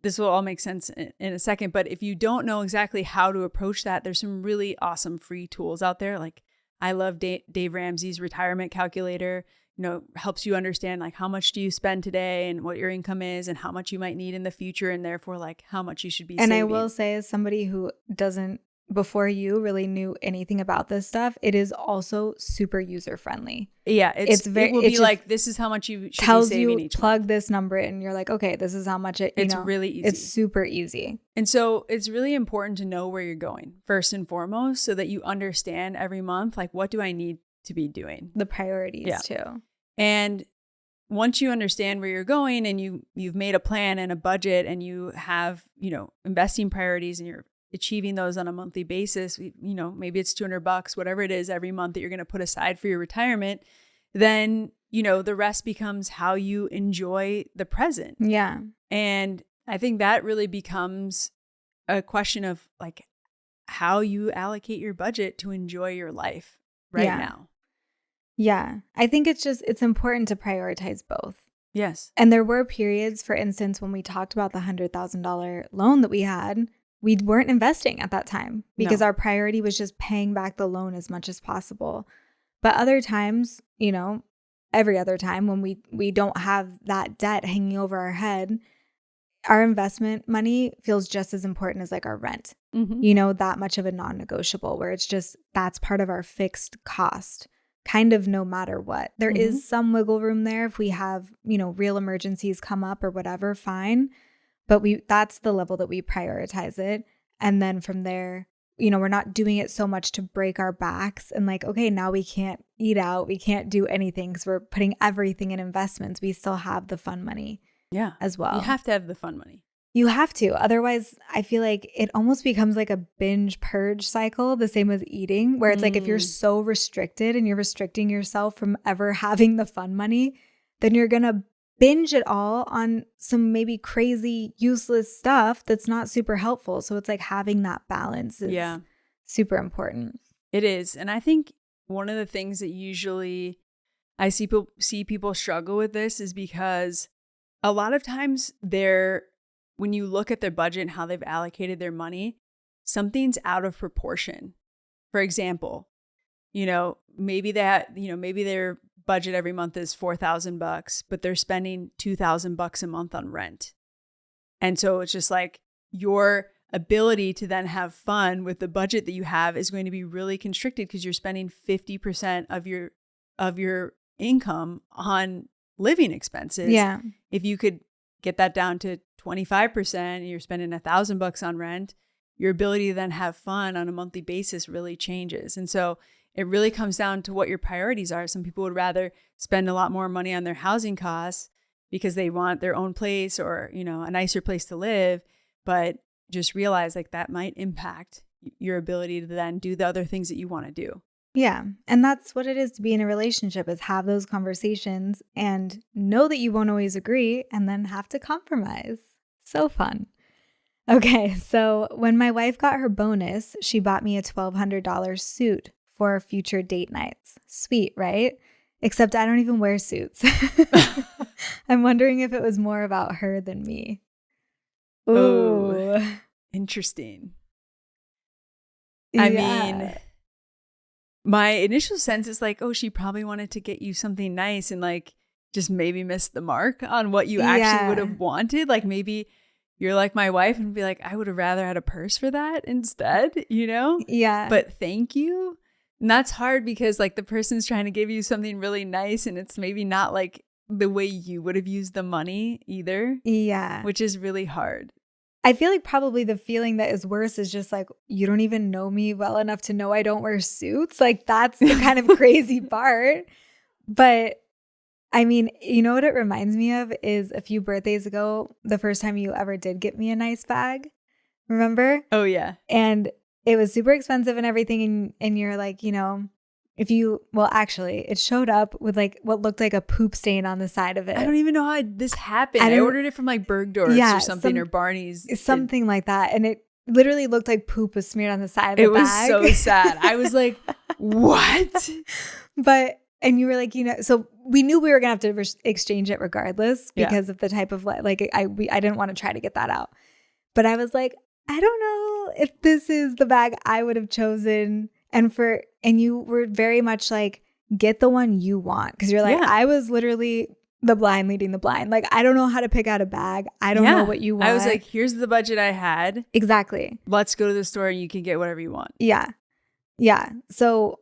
this will all make sense in a second, but if you don't know exactly how to approach that, there's some really awesome free tools out there. Like I love Dave Ramsey's retirement calculator. Helps you understand like how much do you spend today and what your income is and how much you might need in the future, and therefore like how much you should be saving. And I will say, as somebody who doesn't, before you really knew anything about this stuff, it is also super user friendly. Yeah, it will be like, this is how much you should be saving each month. Plug this number in, and you're like, okay, this is how much it's really easy. It's super easy. And so it's really important to know where you're going first and foremost, so that you understand every month, like, what do I need to be doing? The priorities too. And once you understand where you're going and you've made a plan and a budget and you have, investing priorities and you're achieving those on a monthly basis, maybe it's $200, whatever it is every month that you're going to put aside for your retirement, then, the rest becomes how you enjoy the present. Yeah. And I think that really becomes a question of like how you allocate your budget to enjoy your life now. Yeah. I think it's important to prioritize both. Yes. And there were periods, for instance, when we talked about the $100,000 loan that we had, we weren't investing at that time because our priority was just paying back the loan as much as possible. But other times, every other time when we don't have that debt hanging over our head, our investment money feels just as important as like our rent, that much of a non-negotiable, where it's just, that's part of our fixed cost, kind of no matter what. There is some wiggle room there if we have, real emergencies come up or whatever, fine. But that's the level that we prioritize it. And then from there, we're not doing it so much to break our backs and like, okay, now we can't eat out, we can't do anything because we're putting everything in investments. We still have the fun money as well. You have to have the fun money. You have to. Otherwise, I feel like it almost becomes like a binge purge cycle, the same with eating, where it's like if you're so restricted and you're restricting yourself from ever having the fun money, then you're going to binge it all on some maybe crazy, useless stuff that's not super helpful. So it's like having that balance is super important. It is. And I think one of the things that usually I see people struggle with this is because a lot of times when you look at their budget and how they've allocated their money, something's out of proportion. For example, maybe their budget every month is $4,000, but they're spending $2,000 a month on rent. And so it's just like your ability to then have fun with the budget that you have is going to be really constricted because you're spending 50% of your income on living expenses. Yeah. If you could get that down to 25% and you're spending $1,000 on rent, your ability to then have fun on a monthly basis really changes. And so it really comes down to what your priorities are. Some people would rather spend a lot more money on their housing costs because they want their own place or, a nicer place to live, but just realize like that might impact your ability to then do the other things that you want to do. Yeah. And that's what it is to be in a relationship, is have those conversations and know that you won't always agree and then have to compromise. So fun. Okay. So when my wife got her bonus, she bought me a $1,200 suit for future date nights. Sweet, right? Except I don't even wear suits. I'm wondering if it was more about her than me. Ooh. Oh, interesting. I mean, my initial sense is like, oh, she probably wanted to get you something nice and like just maybe missed the mark on what you actually would have wanted. Like maybe you're like my wife and be like, I would have rather had a purse for that instead, Yeah. But thank you. And that's hard because like the person's trying to give you something really nice and it's maybe not like the way you would have used the money either. Yeah. Which is really hard. I feel like probably the feeling that is worse is just like, you don't even know me well enough to know I don't wear suits. Like, that's the kind of crazy part. But I mean, you know what it reminds me of is a few birthdays ago, the first time you ever did get me a nice bag. Remember? Oh, yeah. And it was super expensive and everything. And you're like, you know, actually, it showed up with like what looked like a poop stain on the side of it. I don't even know how this happened. I ordered it from like Bergdorf's or something, or Barney's. Something like that. And it literally looked like poop was smeared on the side of the bag. It was so sad. I was like, what? And you were like, you know, so we knew we were going to have to exchange it regardless because of the type of like, I didn't want to try to get that out. But I was like, I don't know if this is the bag I would have chosen. And you were very much like, get the one you want. Because you're like, I was literally the blind leading the blind. Like, I don't know how to pick out a bag. I don't know what you want. I was like, here's the budget I had. Exactly. Let's go to the store and you can get whatever you want. Yeah. Yeah. So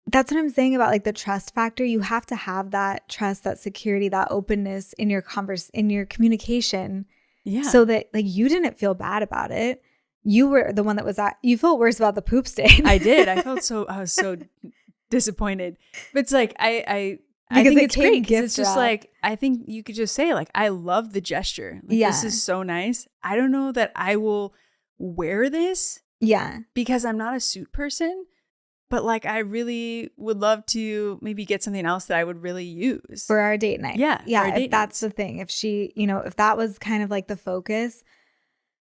that's what I'm saying about like the trust factor. You have to have that trust, that security, that openness in your communication. Yeah. So that like you didn't feel bad about it. You were the one that was you felt worse about the poop stain. I did. I was so disappointed. But it's like I think it's great because it's just like, I think you could just say like, I love the gesture. Like, this is so nice. I don't know that I will wear this. Yeah. Because I'm not a suit person. But like, I really would love to maybe get something else that I would really use for our date night. Yeah. Yeah. If that's the thing, if she, you know, if that was kind of like the focus.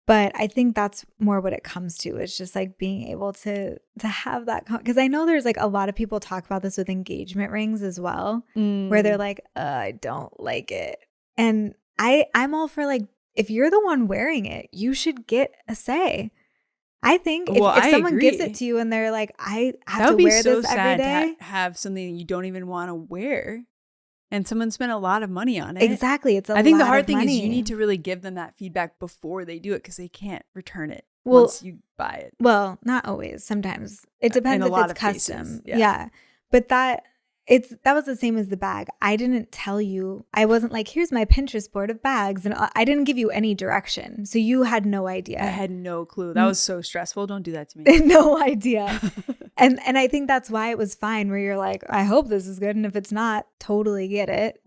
But I think that's more what it comes to. It's just like being able to have that. Because I know there's like a lot of people talk about this with engagement rings as well, where they're like, I don't like it. And I'm all for like, if you're the one wearing it, you should get a say. I think if someone gives it to you and they're like, I have to wear this every day. To have something you don't even want to wear, and someone spent a lot of money on it. Exactly, I think the hard thing is you need to really give them that feedback before they do it, because they can't return it once you buy it. Well, not always. Sometimes it depends if it's custom. Yeah, but that was the same as the bag. I didn't tell you. I wasn't like, here's my Pinterest board of bags. And I didn't give you any direction. So you had no idea. I had no clue. That was so stressful. Don't do that to me. No idea. And I think that's why it was fine, where you're like, I hope this is good. And if it's not, totally get it.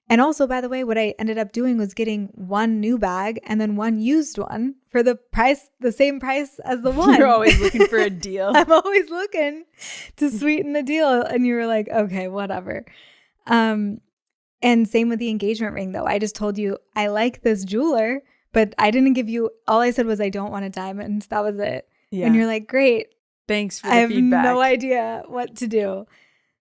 And also, by the way, what I ended up doing was getting one new bag and then one used one for the same price as the one. You're always looking for a deal. I'm always looking to sweeten the deal. And you were like, okay, whatever. And same with the engagement ring, though. I just told you, I like this jeweler, but I didn't give you, all I said was, I don't want a diamond. That was it. Yeah. And you're like, great. Thanks for the feedback. I have no idea what to do.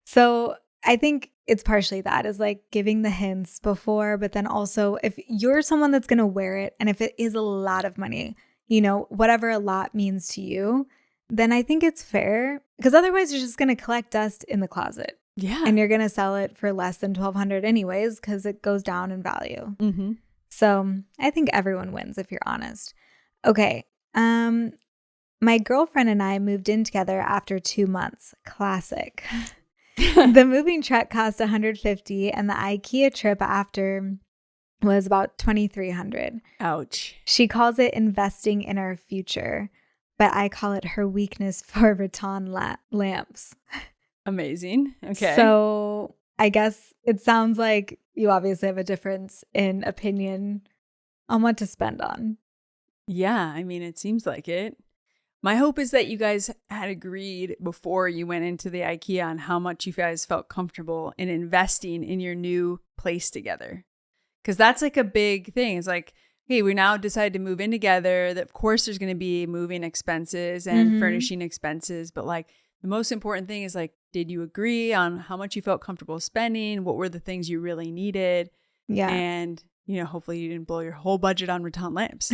So I think it's partially that, is like giving the hints before, but then also if you're someone that's going to wear it, and if it is a lot of money, you know, whatever a lot means to you, then I think it's fair, because otherwise you're just going to collect dust in the closet. Yeah. And you're going to sell it for less than $1,200 anyways, because it goes down in value. Mm-hmm. So I think everyone wins if you're honest. Okay. My girlfriend and I moved in together after 2 months. Classic. The moving truck cost $150, and the IKEA trip after was about $2,300. Ouch. She calls it investing in our future, but I call it her weakness for rattan lamps. Amazing. Okay. So I guess it sounds like you obviously have a difference in opinion on what to spend on. Yeah, I mean, it seems like it. My hope is that you guys had agreed before you went into the IKEA on how much you guys felt comfortable in investing in your new place together. Because that's like a big thing. It's like, hey, we now decided to move in together. That of course there's going to be moving expenses and furnishing expenses. But like the most important thing is like, did you agree on how much you felt comfortable spending? What were the things you really needed? Yeah. And, you know, hopefully you didn't blow your whole budget on rattan lamps.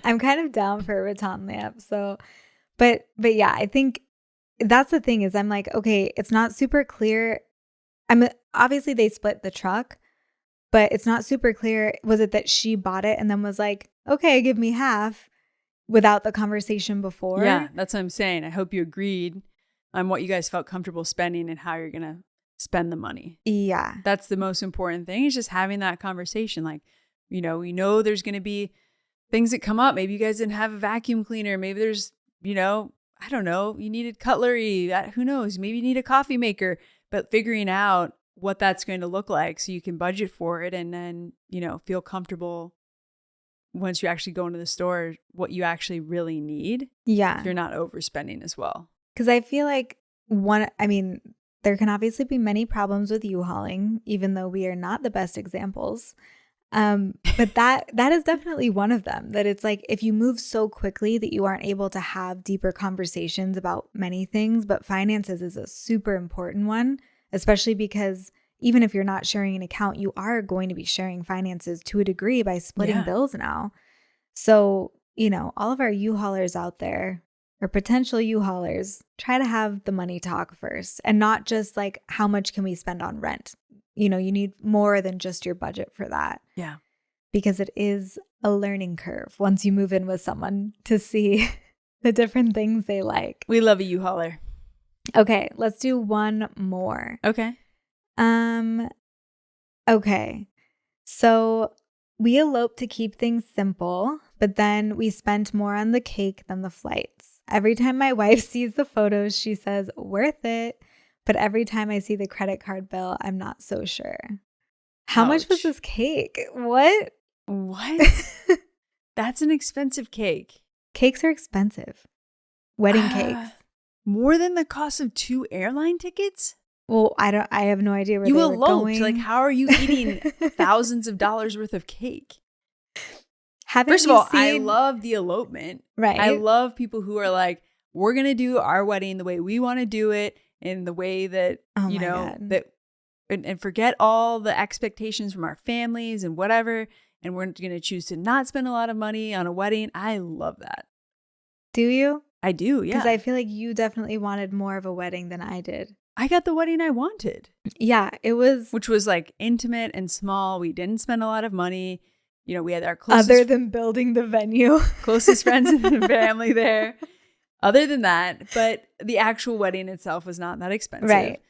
I'm kind of down for a rattan lamp. So, but yeah, I think that's the thing, is I'm like, okay, it's not super clear. Obviously they split the truck, but it's not super clear. Was it that she bought it and then was like, okay, give me half, without the conversation before? Yeah, that's what I'm saying. I hope you agreed on what you guys felt comfortable spending and how you're going to spend the money. Yeah. That's the most important thing, is just having that conversation. Like, we know there's going to be things that come up. Maybe you guys didn't have a vacuum cleaner. Maybe there's, I don't know, you needed cutlery. Who knows? Maybe you need a coffee maker. But figuring out what that's going to look like so you can budget for it, and then, feel comfortable once you actually go into the store, what you actually really need. Yeah. So you're not overspending as well. Because I feel like there can obviously be many problems with U-hauling, even though we are not the best examples. But that is definitely one of them, that it's like, if you move so quickly that you aren't able to have deeper conversations about many things, but finances is a super important one, especially because even if you're not sharing an account, you are going to be sharing finances to a degree by splitting bills now. So, all of our U-haulers out there, or potential U-haulers, try to have the money talk first, and not just like, how much can we spend on rent? You need more than just your budget for that. Yeah. Because it is a learning curve once you move in with someone to see the different things they like. We love a U-hauler. Okay, let's do one more. Okay. Okay. So we eloped to keep things simple, but then we spent more on the cake than the flights. Every time my wife sees the photos, she says, worth it. But every time I see the credit card bill, I'm not so sure. How much was this cake? What? That's an expensive cake. Cakes are expensive. Wedding cakes. More than the cost of 2 airline tickets? Well, I have no idea where they were going. Like, how are you eating thousands of dollars worth of cake? First of all, I love the elopement. Right. I love people who are like, we're going to do our wedding the way we want to do it, in the way that, that, and forget all the expectations from our families and whatever. And we're going to choose to not spend a lot of money on a wedding. I love that. Do you? I do, yeah. Because I feel like you definitely wanted more of a wedding than I did. I got the wedding I wanted. Yeah, it was. Which was like intimate and small. We didn't spend a lot of money. We had our closest. Other than building the venue. Closest friends and family there. Other than that, but the actual wedding itself was not that expensive. Right.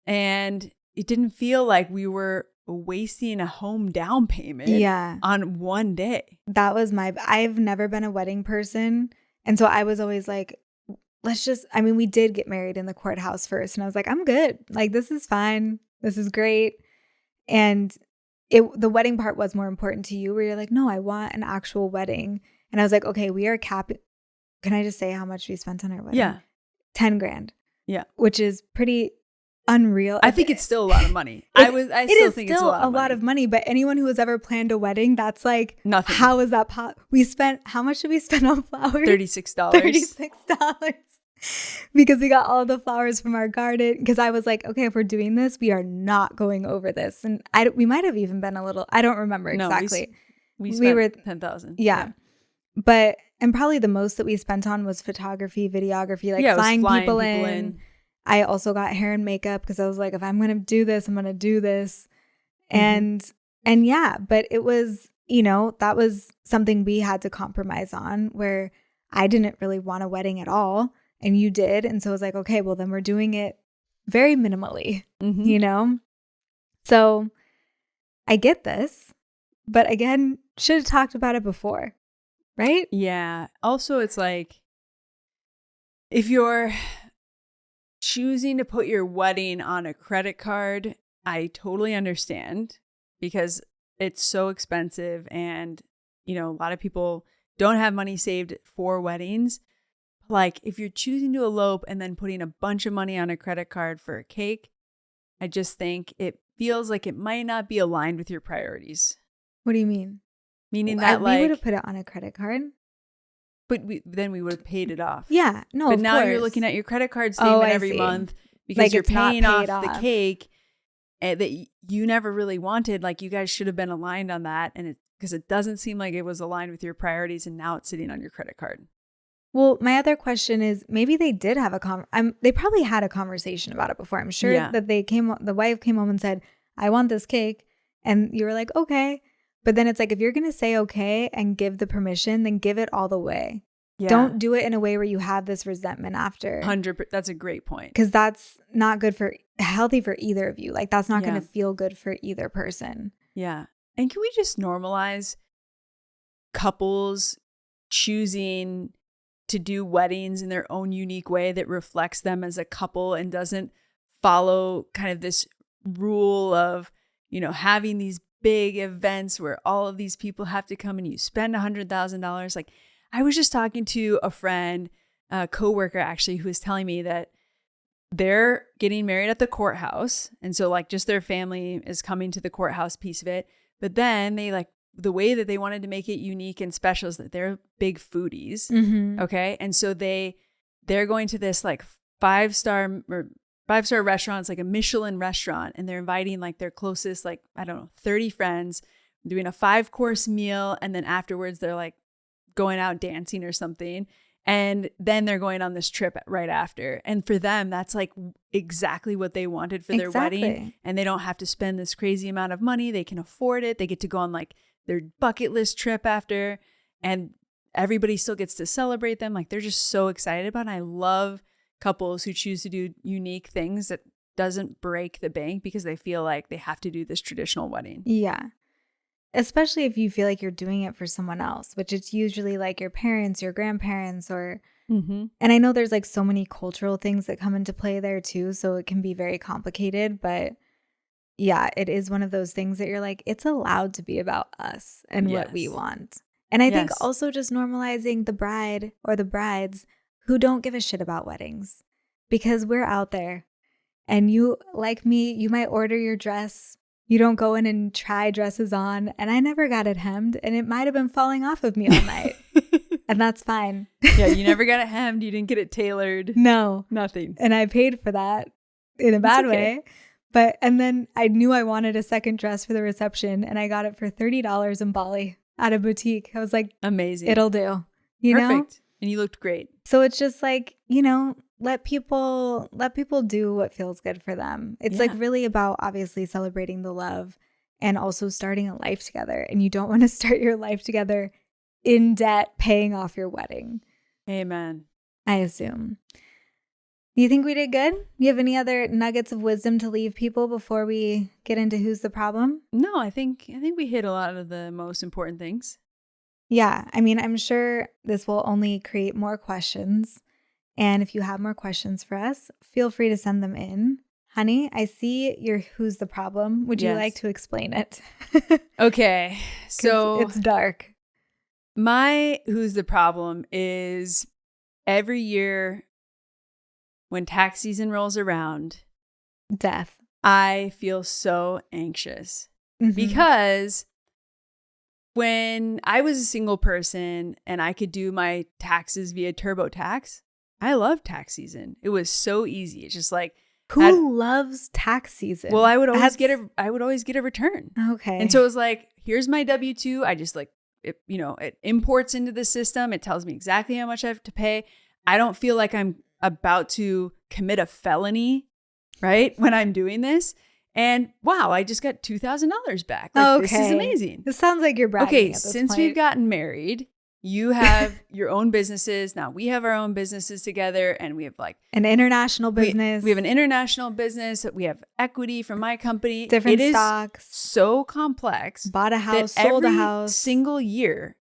And it didn't feel like we were wasting a home down payment on one day. That was I've never been a wedding person. And so I was always like, we did get married in the courthouse first. And I was like, I'm good. Like, this is fine. This is great. And the wedding part was more important to you, where you're like, no, I want an actual wedding. And I was like, okay, we are capping. Can I just say how much we spent on our wedding? Yeah. 10 grand. Yeah. Which is pretty unreal. I think it's still a lot of money. I still think it's a lot of money. But anyone who has ever planned a wedding, that's like nothing. How is that how much did we spend on flowers? $36. $36. Because we got all the flowers from our garden. Because I was like, okay, if we're doing this, we are not going over this. And we might have even been a little, I don't remember exactly. We were $10,000. Yeah. But, and probably the most that we spent on was photography, videography, like flying people in. I also got hair and makeup because I was like, if I'm going to do this, I'm going to do this. And yeah, but it was, that was something we had to compromise on, where I didn't really want a wedding at all. And you did. And so I was like, okay, well then we're doing it very minimally, So I get this, but again, should have talked about it before. Right? Yeah. Also, it's like, if you're choosing to put your wedding on a credit card, I totally understand, because it's so expensive, and, a lot of people don't have money saved for weddings. Like, if you're choosing to elope and then putting a bunch of money on a credit card for a cake, I just think it feels like it might not be aligned with your priorities. What do you mean? Meaning that, we would have put it on a credit card. But then we would have paid it off. Yeah, no, but now you're looking at your credit card statement every month because like you're paying off the cake that you never really wanted. Like, you guys should have been aligned on that, and because it doesn't seem like it was aligned with your priorities, and now it's sitting on your credit card. Well, my other question is, maybe they did have they probably had a conversation about it before. I'm sure that the wife came home and said, I want this cake. And you were like, okay. But then it's like, if you're going to say okay and give the permission, then give it all the way. Yeah. Don't do it in a way where you have this resentment after. 100%. That's a great point. Because that's not healthy for either of you. Like, that's not going Yeah. to feel good for either person. Yeah. And can we just normalize couples choosing to do weddings in their own unique way that reflects them as a couple and doesn't follow kind of this rule of, you know, having these big events where all of these people have to come and you spend $100,000. Like, I was just talking to a friend, a coworker actually, who was telling me that they're getting married at the courthouse. And so like just their family is coming to the courthouse piece of it. But then they like the way that they wanted to make it unique and special is that they're big foodies. Mm-hmm. Okay. And so they're going to this like five-star restaurants, like a Michelin restaurant. And they're inviting like their closest, like, I don't know, 30 friends, doing a 5-course meal. And then afterwards they're like going out dancing or something. And then they're going on this trip right after. And for them, that's like exactly what they wanted for their wedding. And they don't have to spend this crazy amount of money. They can afford it. They get to go on like their bucket list trip after. And everybody still gets to celebrate them. Like they're just so excited about it. And I love couples who choose to do unique things that doesn't break the bank because they feel like they have to do this traditional wedding. Yeah. Especially if you feel like you're doing it for someone else, which it's usually like your parents, your grandparents, or and I know there's like so many cultural things that come into play there too. So it can be very complicated. But yeah, it is one of those things that you're like, it's allowed to be about us and what we want. And I think also just normalizing the bride or the brides who don't give a shit about weddings, because we're out there and you, like me, you might order your dress. You don't go in and try dresses on. And I never got it hemmed. And it might have been falling off of me all night. And that's fine. Yeah, you never got it hemmed. You didn't get it tailored. No. Nothing. And I paid for that in a bad way. And then I knew I wanted a second dress for the reception. And I got it for $30 in Bali at a boutique. I was like, amazing. It'll do. You know? Perfect. And you looked great. So it's just like, you know, let people do what feels good for them. It's like really about obviously celebrating the love and also starting a life together. And you don't want to start your life together in debt, paying off your wedding. Amen. I assume. Do you think we did good? Do you have any other nuggets of wisdom to leave people before we get into who's the problem? No, I think we hit a lot of the most important things. Yeah. I mean, I'm sure this will only create more questions. And if you have more questions for us, feel free to send them in. Honey, I see your who's the problem. Would you like to explain it? Okay. So it's dark. My who's the problem is every year when tax season rolls around, death. I feel so anxious because when I was a single person and I could do my taxes via TurboTax, I loved tax season. It was so easy. It's just like, who loves tax season? Well, I would always get a return. Okay. And so it was like, here's my W-2. I just like, it imports into the system. It tells me exactly how much I have to pay. I don't feel like I'm about to commit a felony, right? When I'm doing this. And wow, I just got $2,000 back. Like, this is amazing. This sounds like you're bragging. Okay, since we've gotten married, you have your own businesses. Now we have our own businesses together, and we have like an international business. We have an international business. We have equity from my company. Different stocks. So complex. Bought a house, sold a house. Single year,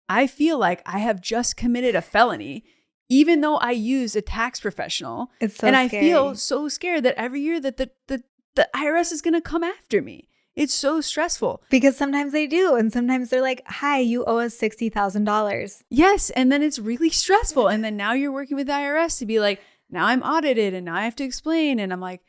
I feel like I have just committed a felony, even though I use a tax professional. It's so and scary. I feel so scared that every year that the IRS is going to come after me. It's so stressful. Because sometimes they do. And sometimes they're like, hi, you owe us $60,000. Yes. And then it's really stressful. And then now you're working with the IRS to be like, now I'm audited and now I have to explain. And I'm like,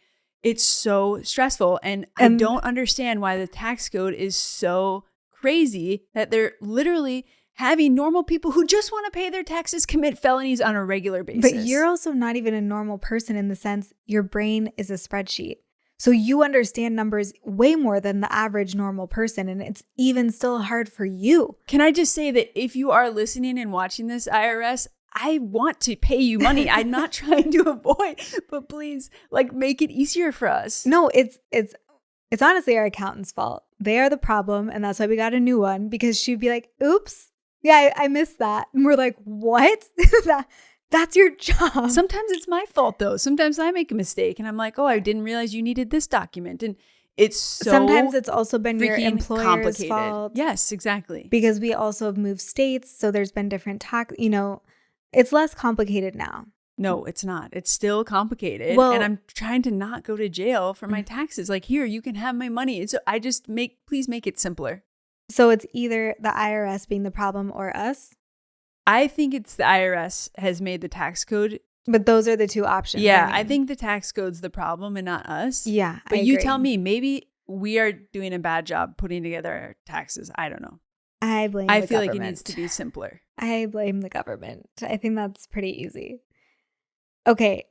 it's so stressful. And I don't understand why the tax code is so crazy that they're literally having normal people who just want to pay their taxes commit felonies on a regular basis. But you're also not even a normal person in the sense your brain is a spreadsheet. So you understand numbers way more than the average normal person, and it's even still hard for you. Can I just say that if you are listening and watching this, IRS, I want to pay you money. I'm not trying to avoid, but please, like, make it easier for us. No, it's honestly our accountant's fault. They are the problem, and that's why we got a new one, because she'd be like, oops, Yeah, I missed that. And we're like, what? That's your job. Sometimes it's my fault though. Sometimes I make a mistake and I'm like, oh, I didn't realize you needed this document. And it's so sometimes it's also been your employer's complicated. fault. Yes, exactly. Because we also have moved states. So there's been different tax, it's less complicated now. No, it's not. It's still complicated. And I'm trying to not go to jail for my taxes. Like, here, you can have my money. Please make it simpler. So it's either the IRS being the problem or us? I think it's the IRS has made the tax code. But those are the two options. Yeah, I think the tax code's the problem and not us. Yeah, but you tell me, maybe we are doing a bad job putting together our taxes. I don't know. I feel like it needs to be simpler. I blame the government. I think that's pretty easy. Okay,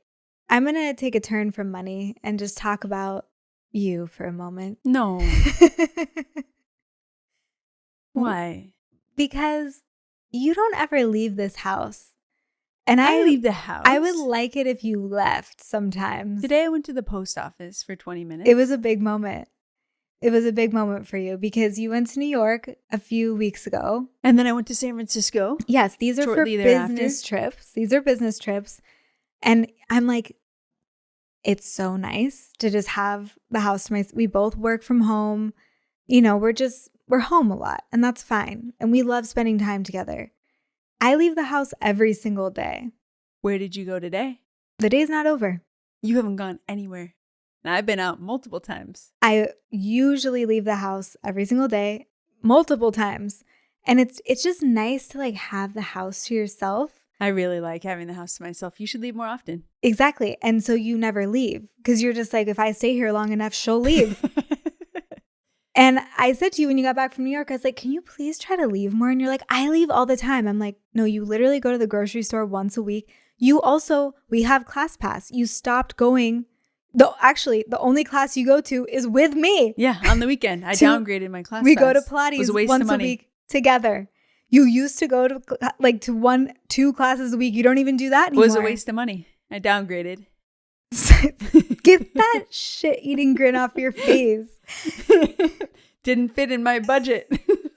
I'm going to take a turn from money and just talk about you for a moment. No. Why? Because you don't ever leave this house. And I leave the house. I would like it if you left sometimes. Today I went to the post office for 20 minutes. It was a big moment. It was a big moment for you because you went to New York a few weeks ago. And then I went to San Francisco. Yes, these are for business trips. These are business trips. And I'm like, it's so nice to just have the house to myself. We both work from home. We're home a lot, and that's fine. And we love spending time together. I leave the house every single day. Where did you go today? The day's not over. You haven't gone anywhere. And I've been out multiple times. I usually leave the house every single day, multiple times. And it's just nice to have the house to yourself. I really like having the house to myself. You should leave more often. Exactly. And so you never leave because you're just like, if I stay here long enough, she'll leave. And I said to you when you got back from New York, I was like, can you please try to leave more? And you're like, I leave all the time. I'm like, no, you literally go to the grocery store once a week. We have ClassPass. You stopped going. The only class you go to is with me. Yeah, on the weekend. I downgraded my ClassPass. We go to Pilates once a week together. You used to go to two classes a week. You don't even do that anymore. It was a waste of money. I downgraded. Get that shit-eating grin off your face. Didn't fit in my budget.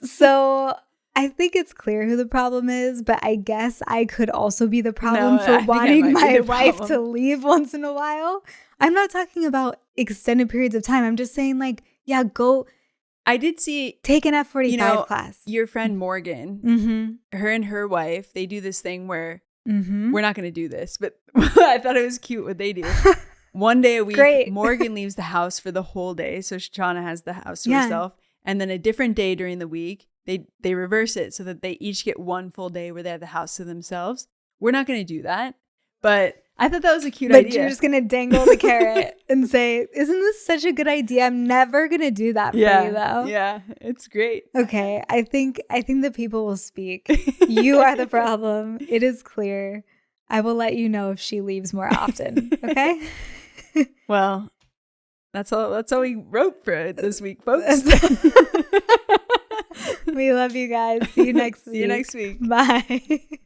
So I think it's clear who the problem is, but I guess I could also be the problem for wanting my wife to leave once in a while. I'm not talking about extended periods of time. I'm just saying go. I did see. Take an F45 class. Your friend Morgan, her and her wife, they do this thing where we're not going to do this, but I thought it was cute what they do. One day a week, Great. Morgan leaves the house for the whole day. So Shauna has the house to herself. And then a different day during the week, they reverse it so that they each get one full day where they have the house to themselves. We're not going to do that. But I thought that was a cute idea. But you're just going to dangle the carrot and say, isn't this such a good idea? I'm never going to do that for you, though. Yeah, it's great. Okay, I think the people will speak. You are the problem. It is clear. I will let you know if she leaves more often. Okay? Well, that's all we wrote for this week, folks. We love you guys. See you next week. See you next week. Bye.